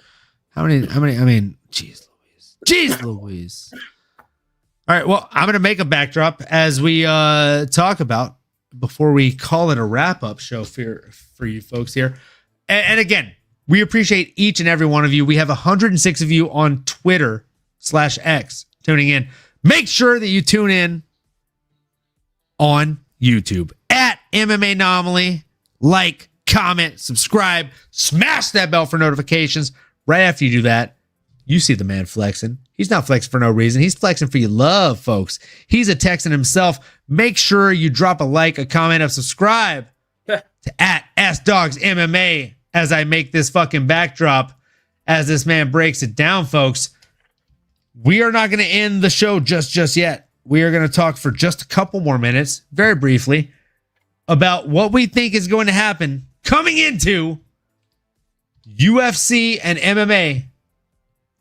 How many, I mean, jeez Louise. All right, well, I'm gonna make a backdrop as we talk about before we call it a wrap-up show for you folks here. And again, we appreciate each and every one of you. We have 106 of you on Twitter/X tuning in. Make sure that you tune in on YouTube at MMAnomaly. Like, comment, subscribe, smash that bell for notifications. Right after you do that, you see the man flexing. He's not flexing for no reason. He's flexing for your love, folks. He's a Texan himself. Make sure you drop a like, a comment, a subscribe to at SDogsMMA as I make this fucking backdrop as this man breaks it down, folks. We are not going to end the show just yet. We are going to talk for just a couple more minutes, very briefly, about what we think is going to happen coming into UFC and MMA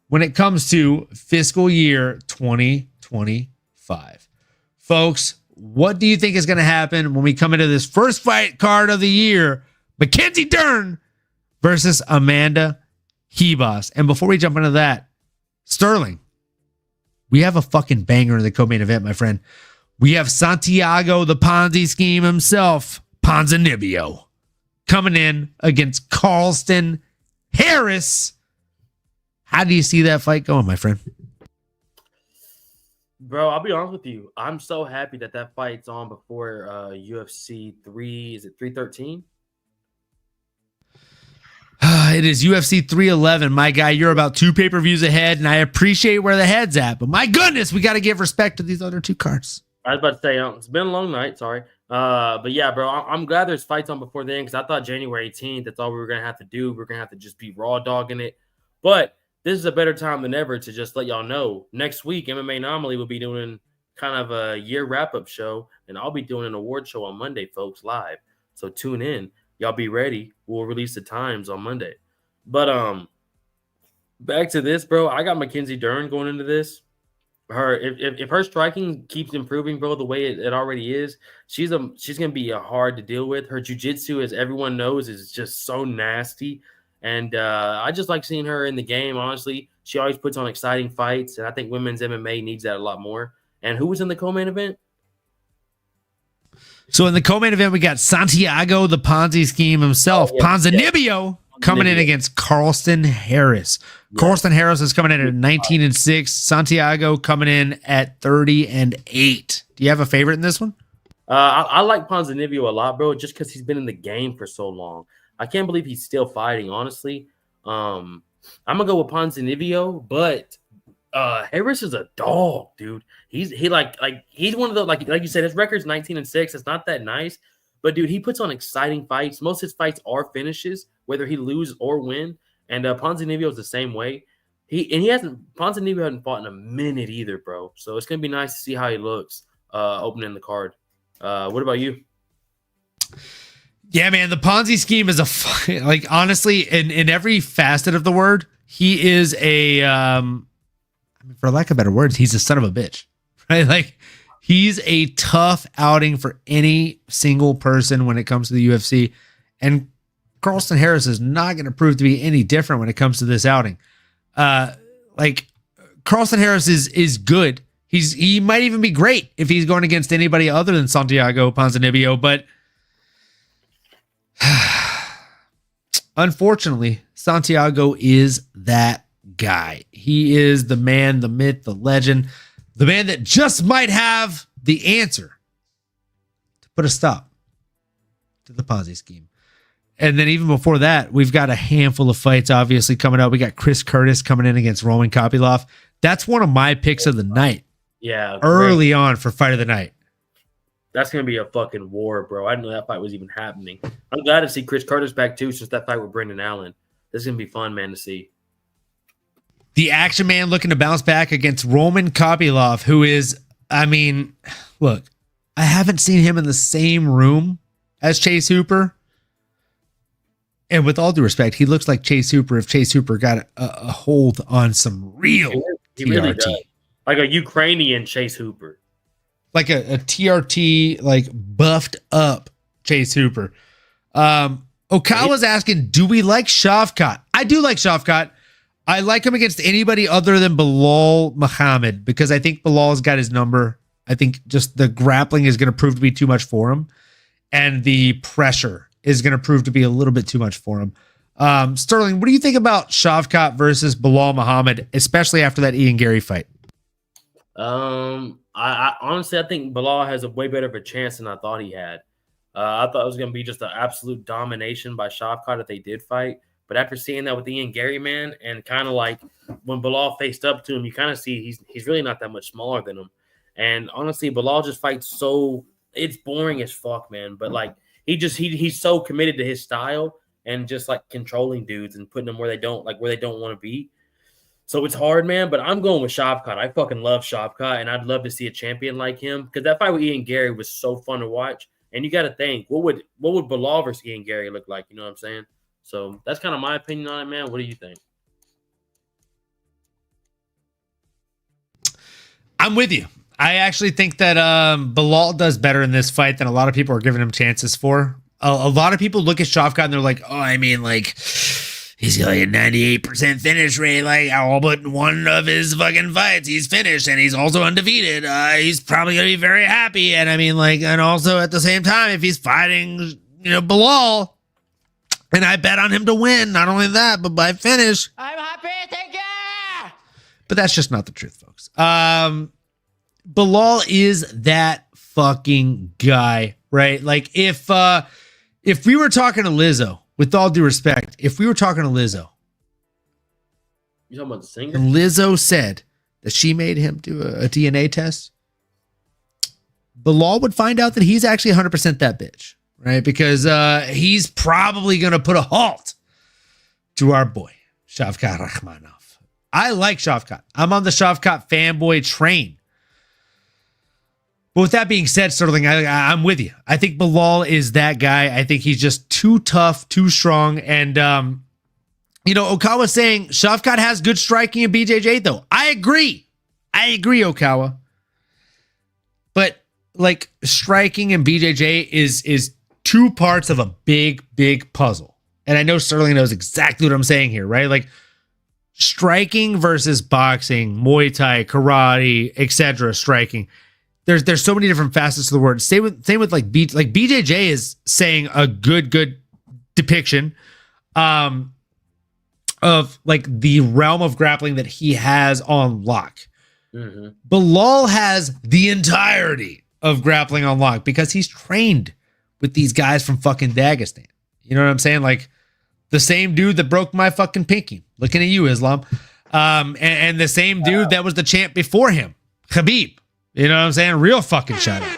when it comes to fiscal year 2025. Folks, what do you think is going to happen when we come into this first fight card of the year? Mackenzie Dern versus Amanda Hebos. And before we jump into that, Sterling, we have a fucking banger in the co-main event, my friend. We have Santiago, the Ponzi scheme himself, Ponzinibbio, coming in against Carlston Harris. How do you see that fight going, my friend? Bro, I'll be honest with you. I'm so happy that fight's on before UFC 3. Is it 313? It is UFC 311. My guy, you're about 2 pay-per-views ahead, and I appreciate where the head's at. But my goodness, we got to give respect to these other 2 cards. I was about to say, it's been a long night. Sorry. But yeah, bro, I'm glad there's fights on before then because I thought January 18th, that's all we were going to have to do. We're going to have to just be raw dogging it. But this is a better time than ever to just let y'all know. Next week, MMAnomaly will be doing kind of a year wrap-up show, and I'll be doing an award show on Monday, folks, live. So tune in. Y'all be ready. We'll release the times on Monday. But back to this, bro. I got Mackenzie Dern going into this. If her striking keeps improving, bro, the way it already is, she's gonna be hard to deal with. Her jiu-jitsu, as everyone knows, is just so nasty. And I just like seeing her in the game, honestly. She always puts on exciting fights, and I think women's MMA needs that a lot more. And who was in the co-main event? So in the co-main event, we got Santiago, the Ponzi scheme himself, Ponzinibbio, coming in against Carlston Harris. Yeah. Carlston Harris is coming in at 19-6. Santiago coming in at 30-8. Do you have a favorite in this one? I like Ponzinibbio a lot, bro, just because he's been in the game for so long. I can't believe he's still fighting, honestly. I'm going to go with Ponzinibbio, but Harris is a dog, dude. He's one of the, like you said, his record's 19-6. It's not that nice, but dude, he puts on exciting fights. Most of his fights are finishes, whether he lose or win. And Ponzinibbio is the same way. Ponzinibbio hasn't fought in a minute either, bro. So it's gonna be nice to see how he looks opening the card. What about you? Yeah, man, the Ponzi scheme is honestly, in every facet of the word, he is for lack of better words, he's a son of a bitch, right? Like, he's a tough outing for any single person when it comes to the UFC. And Carlston Harris is not going to prove to be any different when it comes to this outing. Carlston Harris is good. He might even be great if he's going against anybody other than Santiago Ponzinibbio, but unfortunately, Santiago is that guy. He is the man, the myth, the legend, the man that just might have the answer to put a stop to the Ponzi scheme. And then even before that, we've got a handful of fights obviously coming up. We got Chris Curtis coming in against Roman Kopylov. That's one of my picks of the night. Yeah. Early on for fight of the night. That's going to be a fucking war, bro. I didn't know that fight was even happening. I'm glad to see Chris Curtis back too, since that fight with Brendan Allen. This is going to be fun, man, to see. The action man looking to bounce back against Roman Kopylov, who is, look, I haven't seen him in the same room as Chase Hooper. And with all due respect, he looks like Chase Hooper if Chase Hooper got a hold on some real he really TRT. Does. Like a Ukrainian Chase Hooper. Like a TRT, like buffed up Chase Hooper. Okawa's asking, do we like Shavkat? I do like Shavkat. I like him against anybody other than Bilal Muhammad because I think Bilal's got his number. I think just the grappling is going to prove to be too much for him. And the pressure is going to prove to be a little bit too much for him. Sterling, what do you think about Shavkat versus Bilal Muhammad, especially after that Ian Gary fight? I honestly, I think Bilal has a way better of a chance than I thought he had. I thought it was going to be just an absolute domination by Shavkat if they did fight. But after seeing that with Ian Gary, man, and kind of like when Bilal faced up to him, you kind of see he's really not that much smaller than him. And honestly, Bilal just fights so it's boring as fuck, man. But like he's so committed to his style and just like controlling dudes and putting them where they don't want to be. So it's hard, man. But I'm going with Shavkat. I fucking love Shavkat, and I'd love to see a champion like him because that fight with Ian Gary was so fun to watch. And you got to think, what would Bilal versus Ian Gary look like? You know what I'm saying? So that's kind of my opinion on it, man. What do you think? I'm with you. I actually think that Bilal does better in this fight than a lot of people are giving him chances for. A lot of people look at Shavkat and they're like, oh, I mean, like, he's got like a 98% finish rate. Like, all but one of his fucking fights, he's finished, and he's also undefeated. He's probably going to be very happy. And I mean, like, and also at the same time, if he's fighting, Bilal, and I bet on him to win, not only that, but by finish. I'm happy, thank you. But that's just not the truth, folks. Bilal is that fucking guy, right? Like if we were talking to Lizzo, with all due respect, if we were talking to Lizzo, you talking about the singer? and Lizzo said that she made him do a DNA test, Bilal would find out that he's actually 100% that bitch, right? Because he's probably going to put a halt to our boy, Shavkat Rakhmonov. I like Shavkat. I'm on the Shavkat fanboy train. But with that being said, Sterling, I'm with you. I think Bilal is that guy. I think he's just too tough, too strong. And, Okawa's saying Shavkat has good striking in BJJ, though. I agree, Okawa. But, like, striking in BJJ is two parts of a big, big puzzle. And I know Sterling knows exactly what I'm saying here, right? Like, striking versus boxing, Muay Thai, karate, etc. striking. There's so many different facets of the word. Same with like BJJ is saying a good depiction of like the realm of grappling that he has on lock. Mm-hmm. Bilal has the entirety of grappling on lock because he's trained with these guys from fucking Dagestan. You know what I'm saying? Like the same dude that broke my fucking pinky. Looking at you, Islam. And the same dude that was the champ before him, Khabib. You know what I'm saying? Real fucking shout out.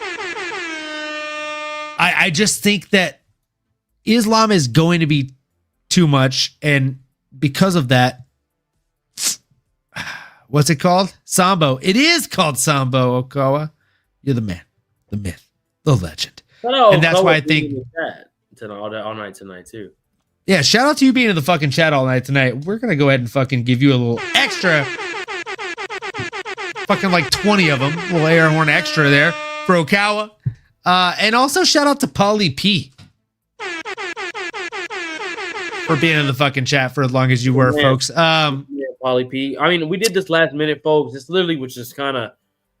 I just think that Islam is going to be too much. And because of that, what's it called? Sambo. It is called Sambo, Okawa. You're the man, the myth, the legend. And that's why I think all night tonight too. Yeah, shout out to you being in the fucking chat all night tonight. We're going to go ahead and fucking give you a little extra, fucking like 20 of them, a little air horn extra there for Okawa. And also shout out to Paulie P for being in the fucking chat for as long as you were, folks. Yeah, Paulie P. I mean, we did this last minute, folks. This literally was just kind of,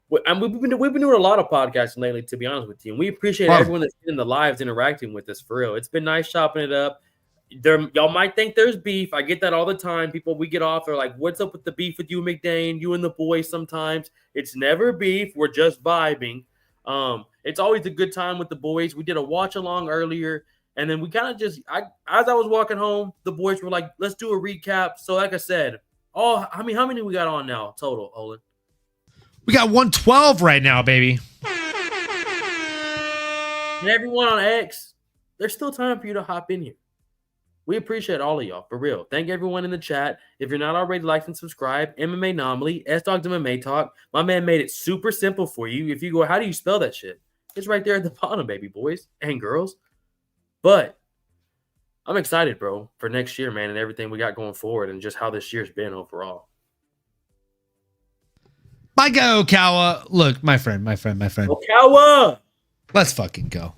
we've been doing a lot of podcasting lately, to be honest with you. And we appreciate everyone that's in the lives interacting with us, for real. It's been nice chopping it up. Y'all might think there's beef. I get that all the time. People, we get off, they're like, what's up with the beef with you, McDane, you and the boys sometimes? It's never beef. We're just vibing. It's always a good time with the boys. We did a watch along earlier, and then we kind of just, as I was walking home, the boys were like, let's do a recap. So like I said, how many we got on now total, Olin? We got 112 right now, baby. And everyone on X, there's still time for you to hop in here. We appreciate all of y'all, for real. Thank everyone in the chat. If you're not already, like and subscribe. MMAnomaly, S-Dogs MMA Talk. My man made it super simple for you. If you go, how do you spell that shit? It's right there at the bottom, baby boys and girls. But I'm excited, bro, for next year, man, and everything we got going forward and just how this year's been overall. My guy Okawa. Look, my friend. Okawa! Let's fucking go.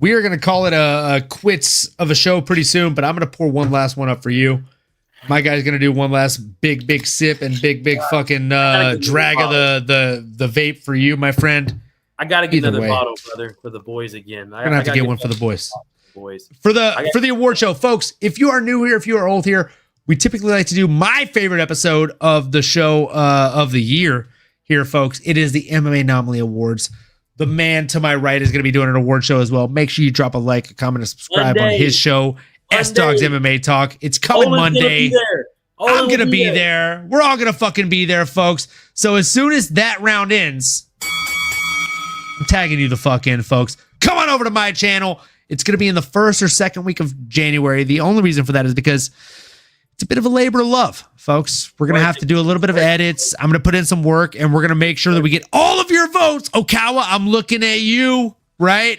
we are going to call it a quits of a show pretty soon, but I'm going to pour one last one up for you. My guy's going to do one last big sip and big fucking drag of the vape for you, my friend. I got to get Either another way. bottle, brother, for the boys again. We're going to have to get one for the boys. Boys. For the award show, folks, if you are new here, if you are old here, we typically like to do my favorite episode of the show of the year here, folks. It is the MMAnomaly Awards. The man to my right is going to be doing an award show as well. Make sure you drop a like, a comment, and subscribe on his show, S-Dogs MMA Talk. It's coming Monday. I'm going to be there. We're all going to fucking be there, folks. So as soon as that round ends, I'm tagging you the fuck in, folks. Come on over to my channel. It's going to be in the first or second week of January. The only reason for that is because it's a bit of a labor of love, folks. We're going to have to do a little bit of edits. I'm going to put in some work, and we're going to make sure that we get all of your votes. Okawa, I'm looking at you, right?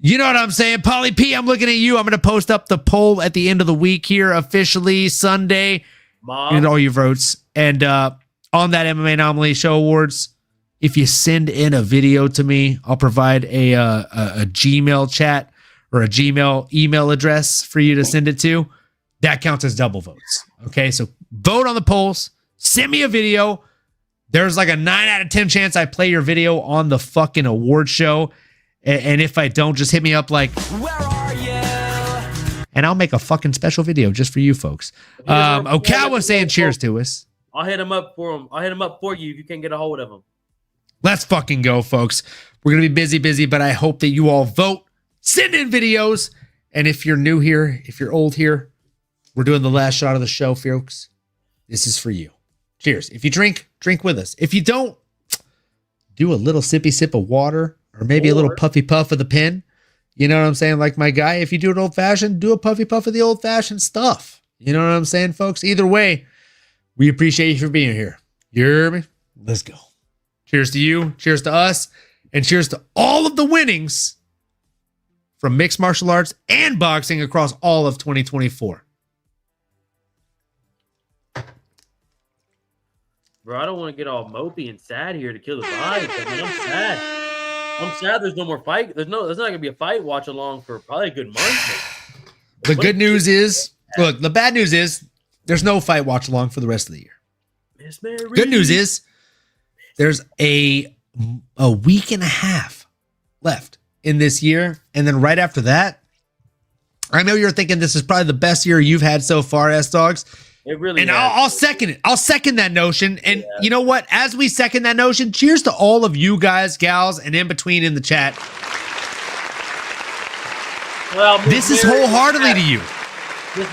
You know what I'm saying? Polly P, I'm looking at you. I'm going to post up the poll at the end of the week here, officially Sunday. And all your votes. And on that MMAnomaly Show Awards, if you send in a video to me, I'll provide a Gmail chat or a Gmail email address for you to send it to. That counts as double votes. Okay, so vote on the polls. Send me a video. There's like a 9 out of 10 chance I play your video on the fucking award show. And if I don't, just hit me up like, where are you? And I'll make a fucking special video just for you folks. Okawa saying cheers to us. I'll hit him up for him. I'll hit him up for you if you can't get a hold of him. Let's fucking go, folks. We're going to be busy, but I hope that you all vote. Send in videos. And if you're new here, if you're old here, we're doing the last shot of the show, folks. This is for you. Cheers. If you drink with us. If you don't, do a little sippy sip of water or maybe a little puffy puff of the pen. You know what I'm saying? Like my guy, if you do it old-fashioned, do a puffy puff of the old-fashioned stuff. You know what I'm saying, folks? Either way, we appreciate you for being here. You hear me? Let's go. Cheers to you. Cheers to us. And cheers to all of the winnings from mixed martial arts and boxing across all of 2024. Bro, I don't want to get all mopey and sad here to kill the vibe. I mean, I'm sad. I'm sad there's no more fight. There's not going to be a fight watch along for probably a good month. The good news is, look, the bad news is there's no fight watch along for the rest of the year. Miss Mary. Good news is there's a week and a half left in this year. And then right after that, I know you're thinking this is probably the best year you've had so far, S-Dogs. It really and is. I'll second it. I'll second that notion. And you know what? As we second that notion, cheers to all of you guys, gals, and in between in the chat. Well, this is wholeheartedly to you.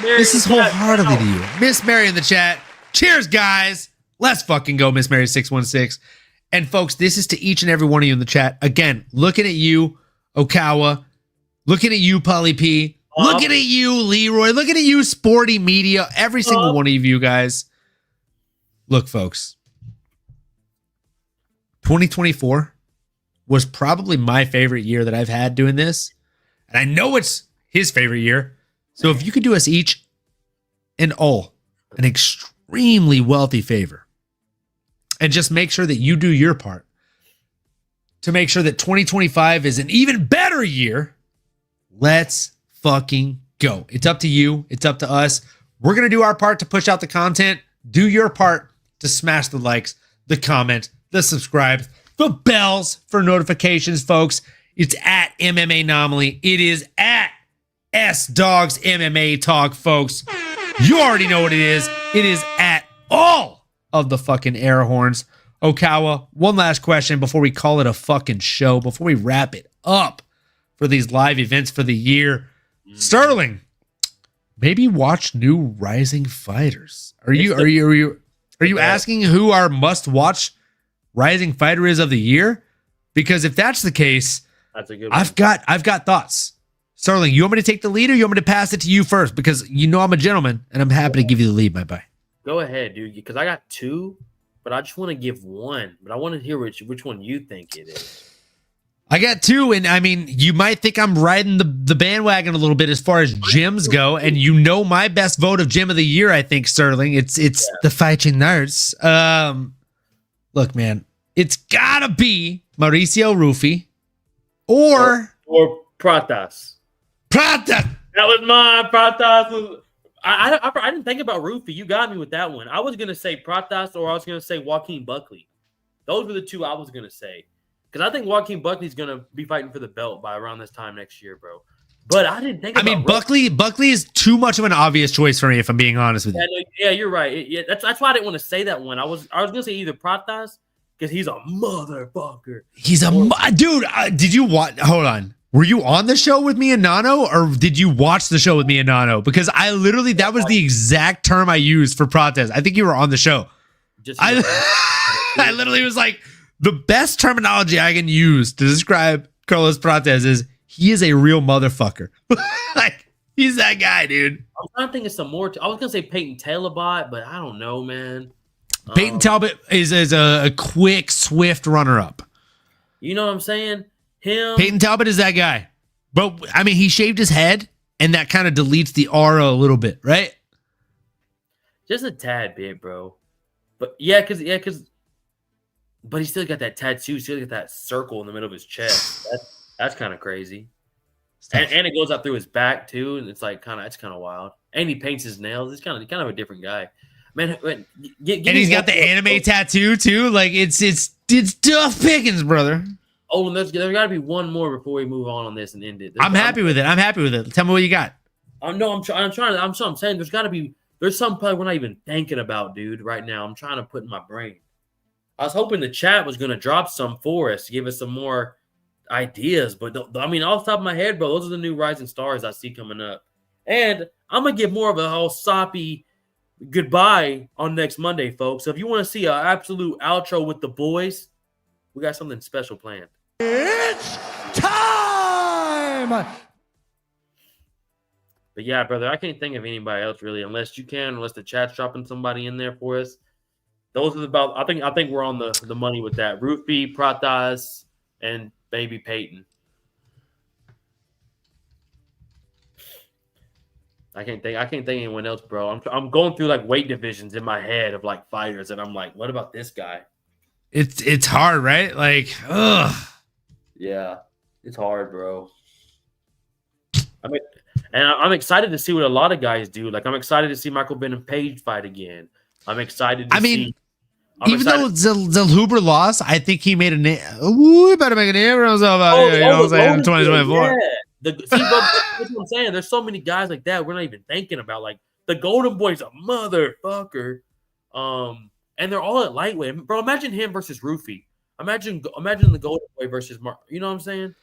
This is wholeheartedly to you. Miss Mary in the chat. Cheers, guys. Let's fucking go, Miss Mary 616. And folks, this is to each and every one of you in the chat. Again, looking at you, Okawa. Looking at you, Polly P. Looking at you, Leroy. Looking at you, Sporty Media. Every single one of you guys. Look, folks. 2024 was probably my favorite year that I've had doing this. And I know it's his favorite year. So if you could do us each and all an extremely wealthy favor and just make sure that you do your part to make sure that 2025 is an even better year, let's fucking go. It's up to you. It's up to us. We're going to do our part to push out the content. Do your part to smash the likes, the comment, the subscribes, the bells for notifications, folks. It's at MMAnomaly. It is at S-Dogs MMA Talk, folks. You already know what it is. It is at all of the fucking air horns. Okawa, one last question before we call it a fucking show, before we wrap it up for these live events for the year. Sterling, maybe watch new rising fighters. Are you asking who our must-watch rising fighter is of the year? Because if that's the case, that's a good one. I've got thoughts. Sterling, you want me to take the lead or you want me to pass it to you first? Because you know I'm a gentleman and I'm happy to give you the lead, my boy. Go ahead, dude. Because I got two, but I just want to give one. But I want to hear which one you think it is. I got two, and I mean, you might think I'm riding the bandwagon a little bit as far as gyms go, and you know my best vote of gym of the year, I think, Sterling. It's the Fighting Nerds. Look, man, it's gotta be Mauricio Rufy or Pratas. Prata. That was mine. Pratas was. I didn't think about Rufy. You got me with that one. I was gonna say Pratas, or I was gonna say Joaquin Buckley. Those were the two I was gonna say, because I think Joaquin Buckley's gonna be fighting for the belt by around this time next year, bro. But I didn't think. I mean, Buckley is too much of an obvious choice for me, if I'm being honest with you. Yeah, you're right. That's why I didn't want to say that one. I was gonna say either Pratas, because he's a motherfucker. He's a dude. Did you watch? Hold on. Were you on the show with me and Nano, or did you watch the show with me and Nano? Because I literally, that was the exact term I used for Prates. I think you were on the show. I literally was like, the best terminology I can use to describe Carlos Prates is he is a real motherfucker. Like, he's that guy, dude. I'm trying to think of some more. I was gonna say Peyton Talbot, but I don't know, man. Peyton Talbot is a quick, swift runner-up. You know what I'm saying? Peyton Talbot is that guy. But, I mean, he shaved his head, and that kind of deletes the aura a little bit, right? Just a tad bit, bro. But but he still got that tattoo. He still got that circle in the middle of his chest. That's kind of crazy. And it goes up through his back too, and it's like that's kind of wild. And he paints his nails. It's kind of a different guy, man. And he's got the anime tattoo too. Like it's tough pickings, brother. Oh, and there's got to be one more before we move on this and end it. I'm happy with it. Tell me what you got. I'm saying there's got to be. There's some probably we're not even thinking about, dude. Right now, I'm trying to put in my brain. I was hoping the chat was going to drop some for us to give us some more ideas, but I mean, off the top of my head, bro, those are the new rising stars I see coming up. And I'm gonna give more of a whole soppy goodbye on next Monday, folks. So if you want to see an absolute outro with the boys, we got something special planned. It's time! But yeah, brother, I can't think of anybody else really, unless the chat's dropping somebody in there for us. Those are about. I think we're on the money with that. Rufy, Pratas, and Baby Peyton. I can't think anyone else, bro. I'm going through like weight divisions in my head of like fighters, and I'm like, what about this guy? It's hard, right? Like, ugh. Yeah, it's hard, bro. I mean, and I'm excited to see what a lot of guys do. Like, I'm excited to see Michael Benham Page fight again. I'm excited to see. Even though Zellhuber lost, I think he made a name. Ooh, he better make a name for himself out here. You know what I'm saying? 2024. Yeah. That's what I'm saying. There's so many guys like that we're not even thinking about. Like, the Golden Boy's a motherfucker. And they're all at lightweight. Bro, imagine him versus Rufy. Imagine the Golden Boy versus Mark. You know what I'm saying?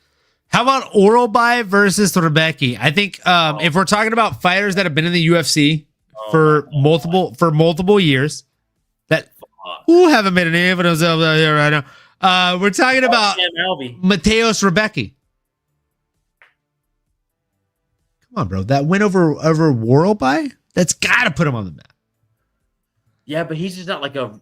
How about Oralby versus Rebecca? I think if we're talking about fighters that have been in the UFC for multiple years, that haven't made a name for themselves out here right now. We're talking about Mateos Rebecca. Come on, bro. That win over Warlby? That's got to put him on the map. Yeah, but he's just not like a.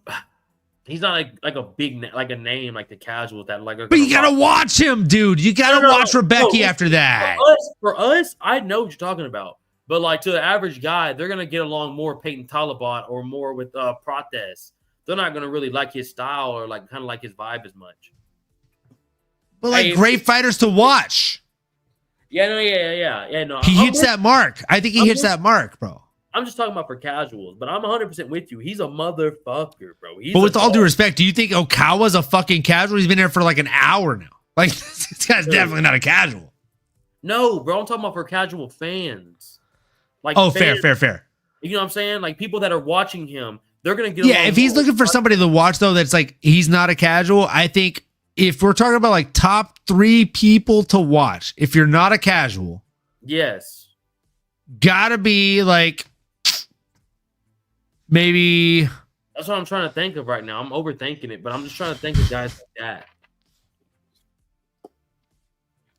He's not like a big like a name like the casuals that like. But you gotta watch him, dude. You gotta watch Rebecca after that. For us, I know what you're talking about. But like to the average guy, they're gonna get along more Peyton Talbot or more with Prates. They're not gonna really like his style or like kind of like his vibe as much. But like great fighters to watch. Yeah, no. He hits that mark. I think he hits that mark, bro. I'm just talking about for casuals, but I'm 100% with you. He's a motherfucker, bro. But with all due respect, do you think Okawa's a fucking casual? He's been there for like an hour now. Like, this guy's definitely not a casual. No, bro. I'm talking about for casual fans. Like, fans, fair. You know what I'm saying? Like, people that are watching him, they're going to get if he's looking for somebody to watch, though, that's like, he's not a casual, I think if we're talking about like top 3 people to watch, if you're not a casual. Yes. Gotta be like, maybe. That's what I'm trying to think of right now. I'm overthinking it, but I'm just trying to think of guys like that.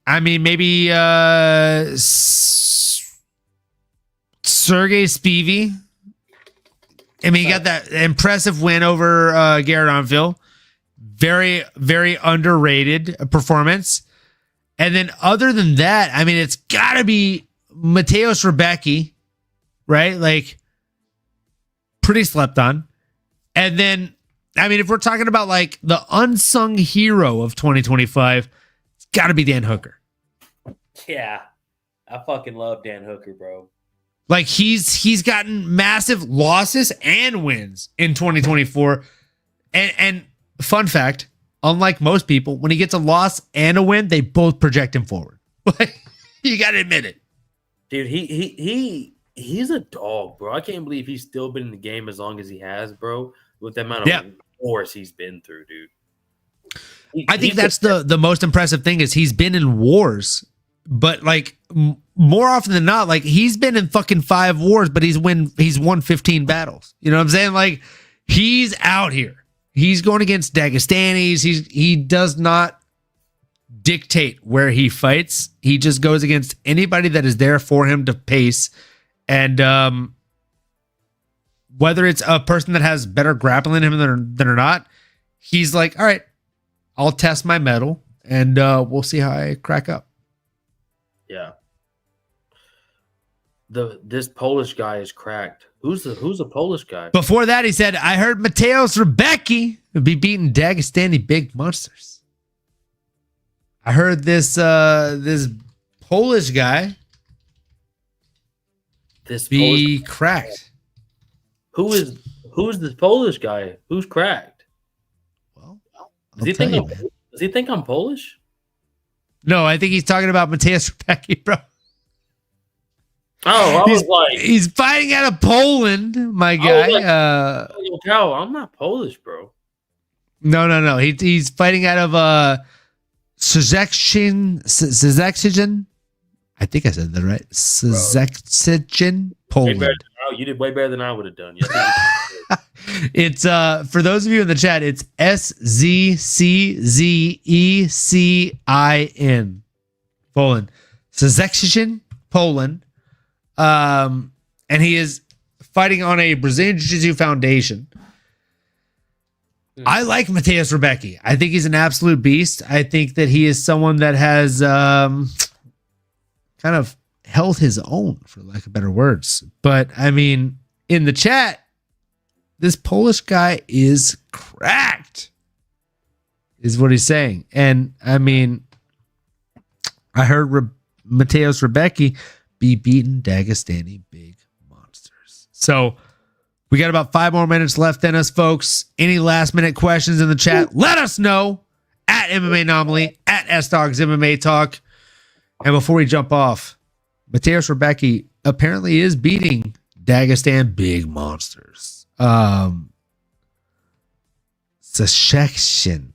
I mean, maybe Sergey Spivey. I mean, he got that impressive win over Garrett Onville. Very, very underrated performance. And then other than that, I mean, it's got to be Mateos Rebecca, right? Like, pretty slept on. And then, I mean, if we're talking about like the unsung hero of 2025, it's got to be Dan Hooker. Yeah. I fucking love Dan Hooker, bro. Like he's gotten massive losses and wins in 2024. And fun fact, unlike most people, when he gets a loss and a win, they both project him forward. Like you got to admit it. Dude, he's a dog, bro. I can't believe he's still been in the game as long as he has, bro, with the amount of wars he's been through, dude. I think that's the most impressive thing is he's been in wars, but like more often than not, like he's been in fucking 5 wars, but he's won 15 battles. You know what I'm saying? Like he's out here. He's going against Dagestanis. He does not dictate where he fights. He just goes against anybody that is there for him to pace. And whether it's a person that has better grappling than him than or not, he's like, all right, I'll test my mettle and we'll see how I crack up. Yeah. This Polish guy is cracked. Who's the Polish guy? Before that, he said, I heard Mateusz Rebecki would be beating Dagestani big monsters. I heard this Polish guy cracked. Who's this Polish guy? Who's cracked? Well, does he think I'm Polish? No, I think he's talking about Mateusz Rebecki, bro. Oh, I was like, he's fighting out of Poland, my guy. I'm not Polish, bro. No. He's fighting out of Szczecin. I think I said that right. Szczecin, Poland. You did way better than I would have done. It's for those of you in the chat, it's Szczecin, Poland. Szczecin, Poland. And he is fighting on a Brazilian Jiu-Jitsu foundation. I like Mateusz Rebecki. I think he's an absolute beast. I think that he is someone that has kind of held his own, for lack of better words. But I mean, in the chat, this Polish guy is cracked, is what he's saying. And I mean, I heard Mateusz Rebecki be beating Dagestani big monsters. So we got about 5 more minutes left in us, folks. Any last minute questions in the chat, let us know at MMAnomaly, at SDogs MMA Talk. And before we jump off, Mateusz Rebecki apparently is beating Dagestan big monsters. Szczecin.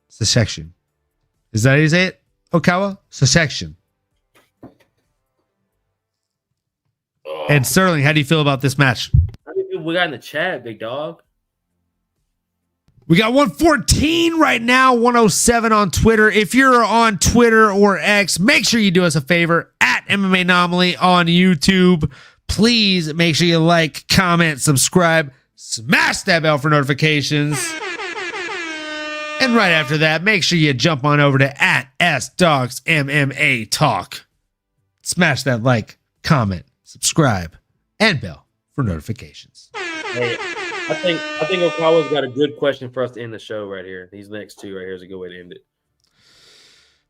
Is that how you say it? Okawa? Szczecin. And Sterling, how do you feel about this match? How many people we got in the chat, big dog? We got 114 right now, 107 on Twitter. If you're on Twitter or X, make sure you do us a favor at MMAnomaly on YouTube. Please make sure you like, comment, subscribe, smash that bell for notifications. And right after that, make sure you jump on over to at SDogs MMA Talk. Smash that like, comment, subscribe, and bell for notifications. Hey, I think Okawa's got a good question for us to end the show right here. These next two right here is a good way to end it.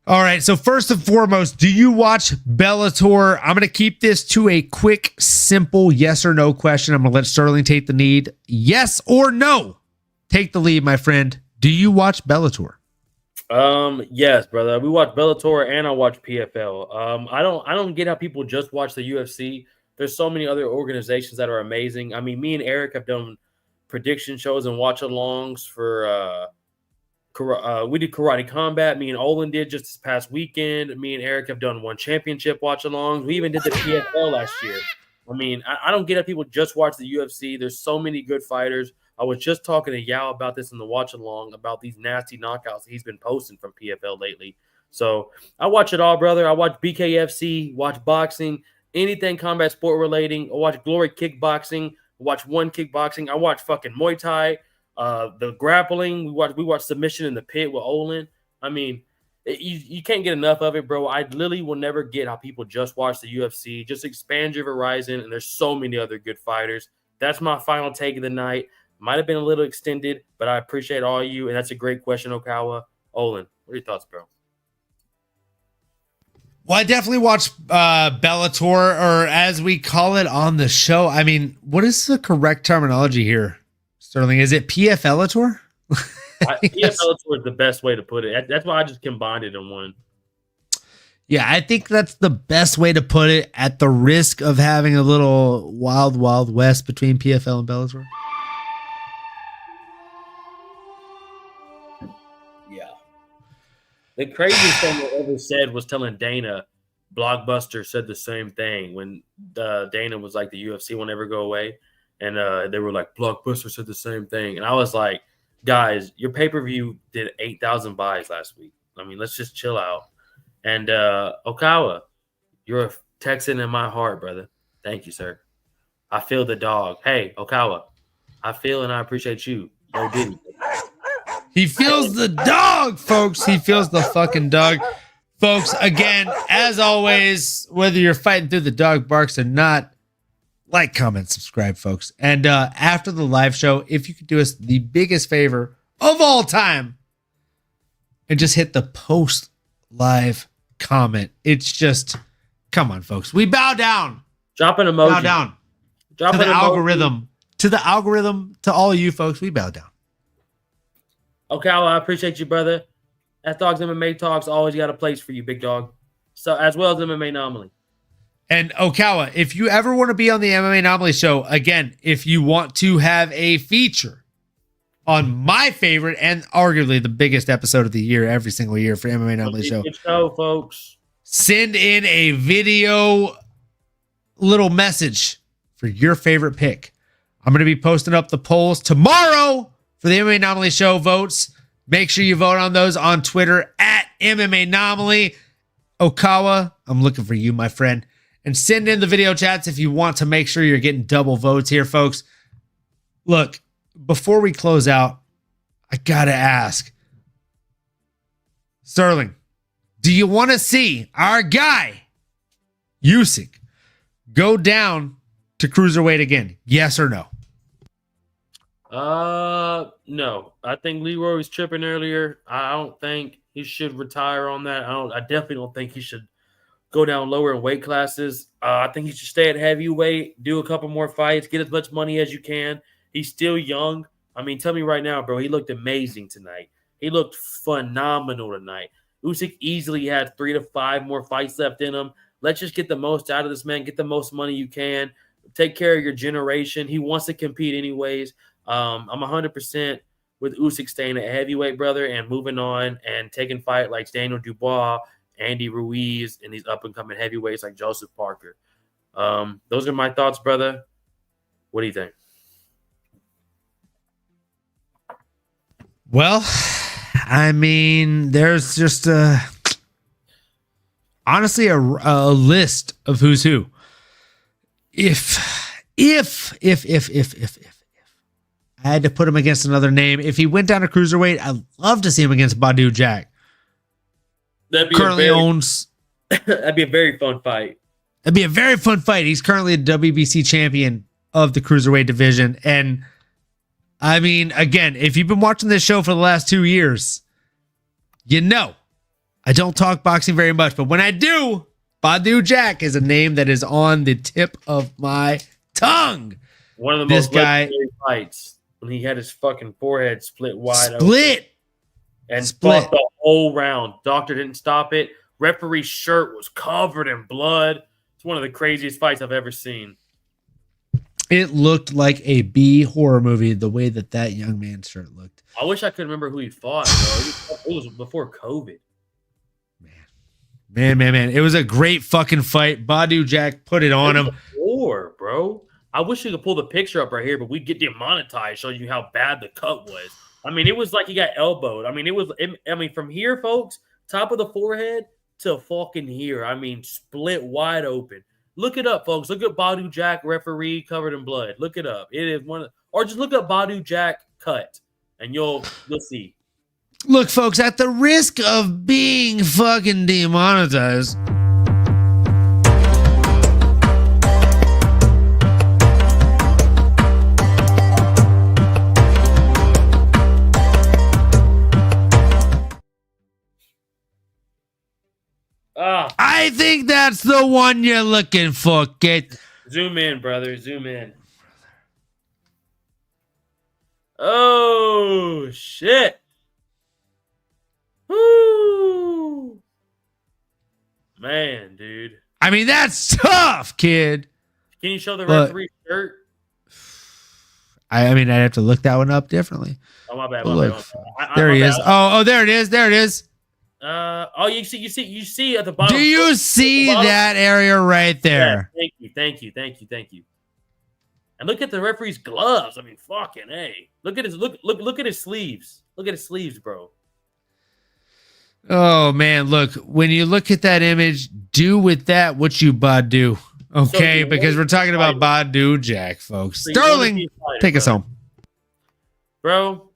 All right, so first and foremost, do you watch Bellator? I'm going to keep this to a quick, simple yes or no question. I'm going to let Sterling take the lead. Yes or no? Take the lead, my friend. Do you watch Bellator? Yes, brother. We watch Bellator and I watch PFL. I don't get how people just watch the UFC. There's so many other organizations that are amazing. I mean, me and Eric have done prediction shows and watch-alongs for we did Karate Combat. Me and Olin did just this past weekend. Me and Eric have done one championship watch-alongs. We even did the PFL last year. I mean, I don't get how people just watch the UFC. There's so many good fighters. I was just talking to Yao about this in the watch-along about these nasty knockouts he's been posting from PFL lately. So I watch it all, brother. I watch BKFC, watch boxing, anything combat sport relating. I watch Glory Kickboxing, watch One Kickboxing. I watch fucking Muay Thai, the grappling. We watch Submission in the Pit with Olin. I mean, you can't get enough of it, bro. I literally will never get how people just watch the UFC. Just expand your horizon, and there's so many other good fighters. That's my final take of the night. Might have been a little extended, but I appreciate all of you, and that's a great question, Okawa. Olin, what are your thoughts, bro? Well, I definitely watch Bellator, or as we call it on the show. I mean, what is the correct terminology here, Sterling? Is it PFLator? PFLator is the best way to put it. That's why I just combined it in one. Yeah, I think that's the best way to put it, at the risk of having a little wild, wild west between PFL and Bellator. Yeah. The craziest thing I ever said was telling Dana, Blockbuster said the same thing when Dana was like, the UFC won't ever go away. And they were like, Blockbuster said the same thing. And I was like, guys, your pay-per-view did 8,000 buys last week. I mean, let's just chill out. And Okawa, you're a Texan in my heart, brother. Thank you, sir. I feel the dog. Hey, Okawa, I feel and I appreciate you. No Diddy. He feels the dog, folks. He feels the fucking dog. Folks, again, as always, whether you're fighting through the dog barks or not, like, comment, subscribe, folks. And after the live show, if you could do us the biggest favor of all time and just hit the post live comment. It's just, come on, folks. We bow down. Drop an emoji. Bow down. Drop to the an emoji. algorithm. To the algorithm. To all of you folks, we bow down. Okay, well, I appreciate you, brother. At Dogs MMA Talks, always got a place for you, big dog. So as well as MMAnomaly. And Okawa, if you ever want to be on the MMAnomaly Show, again, if you want to have a feature on my favorite and arguably the biggest episode of the year, every single year for MMAnomaly Show. Good show, folks. Send in a video little message for your favorite pick. I'm going to be posting up the polls tomorrow for the MMAnomaly Show votes. Make sure you vote on those on Twitter at MMAnomaly. Okawa, I'm looking for you, my friend. And send in the video chats if you want to make sure you're getting double votes here, folks. Look, before we close out, I got to ask, Sterling, do you want to see our guy, Usyk, go down to cruiserweight again? Yes or no? No. I think Leroy was tripping earlier. I don't think he should retire on that. I definitely don't think he should go down lower in weight classes. I think he should stay at heavyweight, do a couple more fights, get as much money as you can. He's still young. I mean, tell me right now, bro, he looked amazing tonight. He looked phenomenal tonight. Usyk easily had 3 to 5 more fights left in him. Let's just get the most out of this man. Get the most money you can. Take care of your generation. He wants to compete anyways. I'm 100% with Usyk staying at heavyweight, brother, and moving on and taking fight like Daniel Dubois, Andy Ruiz, and these up-and-coming heavyweights like Joseph Parker. Those are my thoughts, brother. What do you think? Well, I mean, there's just honestly a list of who's who. If I had to put him against another name, if he went down to cruiserweight, I'd love to see him against Badu Jack. That'd be that'd be a very fun fight. That'd be a very fun fight. He's currently a WBC champion of the cruiserweight division. And I mean, again, if you've been watching this show for the last 2 years, you know, I don't talk boxing very much, but when I do, Badu Jack is a name that is on the tip of my tongue. One of the most legendary fights when he had his fucking forehead split wide open. And fought the whole round. Doctor didn't stop it. Referee's shirt was covered in blood. It's one of the craziest fights I've ever seen. It looked like a B horror movie, the way that young man's shirt looked. I wish I could remember who he fought, bro. It was before COVID. Man. It was a great fucking fight. Badu Jack put it on him. Bro. I wish we could pull the picture up right here, but we'd get demonetized, show you how bad the cut was. I mean, it was like he got elbowed. I mean, from here, folks, top of the forehead to fucking here. I mean, split wide open. Look it up, folks. Look at Badu Jack, referee, covered in blood. Look it up. It is or just look up Badu Jack cut, and you'll see. Look, folks, at the risk of being fucking demonetized, I I think that's the one you're looking for, kid. Zoom in, brother. Zoom in. Oh, shit. Woo. Man, dude. I mean, that's tough, kid. Can you show the Look. referee shirt? I mean, I'd have to look that one up differently. Oh, my bad. But My look, bad. there My he bad. is. Oh, there it is. There it is. Oh, you see at the bottom. Do you see bottom? that area right there? Yeah, thank you. And look at the referee's gloves. I mean, fucking hey. Look at his look at his sleeves. Look at his sleeves, bro. Oh man, look, when you look at that image, do with that what you do. Okay, So because we're talking about Badu Jack, folks. So you wanna be Sterling, a fighter, take us bro. home. Bro,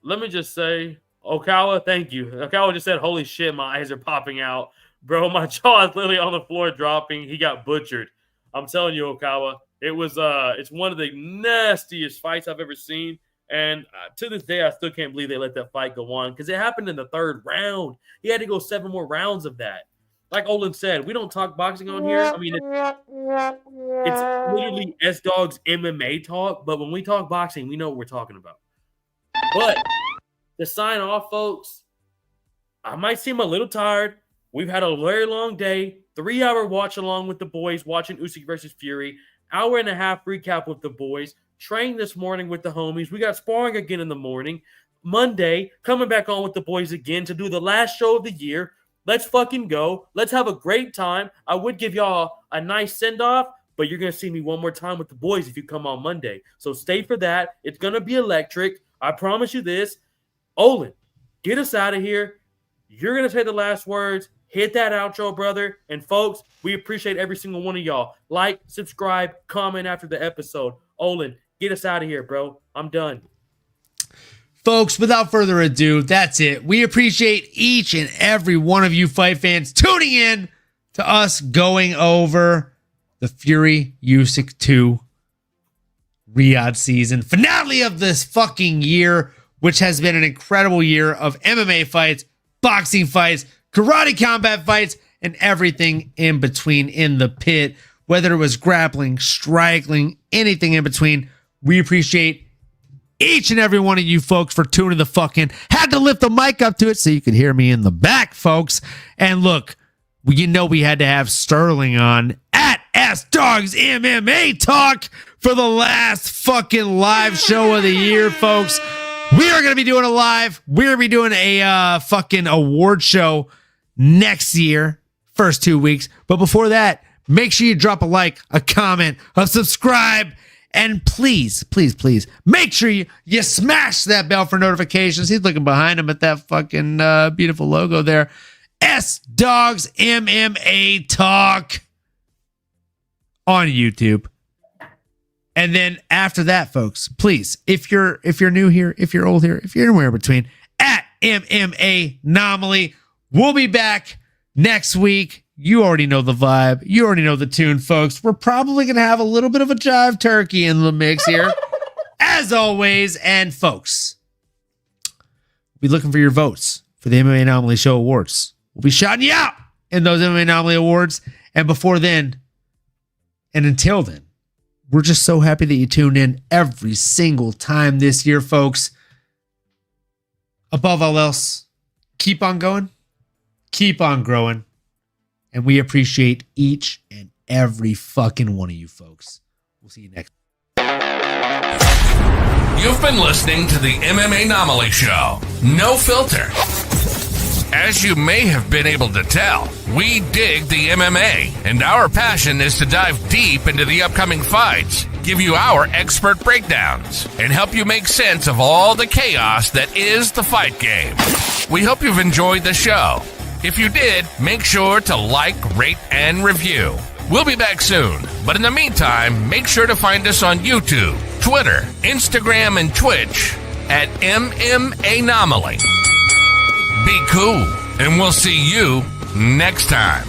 let me just say, Okawa, thank you. Okawa just said, holy shit, my eyes are popping out. Bro, my jaw is literally on the floor dropping. He got butchered. I'm telling you, Okawa, it was it's one of the nastiest fights I've ever seen. And to this day, I still can't believe they let that fight go on because it happened in the third round. He had to go 7 more rounds of that. Like Olin said, we don't talk boxing on here. I mean, it's literally S-Dog's MMA talk, but when we talk boxing, we know what we're talking about. But to sign off, folks, I might seem a little tired. We've had a very long day, 3-hour watch along with the boys, watching Usyk versus Fury, 1.5 recap with the boys, trained this morning with the homies. We got sparring again in the morning. Monday, coming back on with the boys again to do the last show of the year. Let's fucking go. Let's have a great time. I would give y'all a nice send-off, but you're going to see me one more time with the boys if you come on Monday. So stay for that. It's going to be electric. I promise you this. Olin, get us out of here. You're going to say the last words. Hit that outro, brother. And folks, we appreciate every single one of y'all. Like, subscribe, comment after the episode. Olin, get us out of here, bro. I'm done. Folks, without further ado, that's it. We appreciate each and every one of you fight fans tuning in to us going over the Fury Usyk 2 Riyadh season finale of this fucking year, which has been an incredible year of MMA fights, boxing fights, karate combat fights, and everything in between in the pit. Whether it was grappling, striking, anything in between, we appreciate each and every one of you folks for tuning the fuck in. Had to lift the mic up to it so you could hear me in the back, folks. And look, you know we had to have Sterling on at S-Dogs MMA Talk for the last fucking live show of the year, folks. We are going to be doing a live. We're going to be doing a fucking award show next year, first 2 weeks. But before that, make sure you drop a like, a comment, a subscribe, and please, please, please, make sure you smash that bell for notifications. He's looking behind him at that fucking beautiful logo there. S-Dogs MMA Talk on YouTube. And then after that, folks, please, if you're new here, if you're old here, if you're anywhere in between, at MMAnomaly, we'll be back next week. You already know the vibe. You already know the tune, folks. We're probably going to have a little bit of a jive turkey in the mix here, as always. And folks, we'll be looking for your votes for the MMA Anomaly Show Awards. We'll be shouting you out in those MMA Anomaly Awards. And before then, and until then, we're just so happy that you tune in every single time this year, folks. Above all else, keep on going, keep on growing. And we appreciate each and every fucking one of you folks. We'll see you next. You've been listening to the MMAnomaly Show. No filter. As you may have been able to tell, we dig the MMA, and our passion is to dive deep into the upcoming fights, give you our expert breakdowns, and help you make sense of all the chaos that is the fight game. We hope you've enjoyed the show. If you did, make sure to like, rate, and review. We'll be back soon, but in the meantime, make sure to find us on YouTube, Twitter, Instagram, and Twitch at MMAnomaly. Be cool, and we'll see you next time.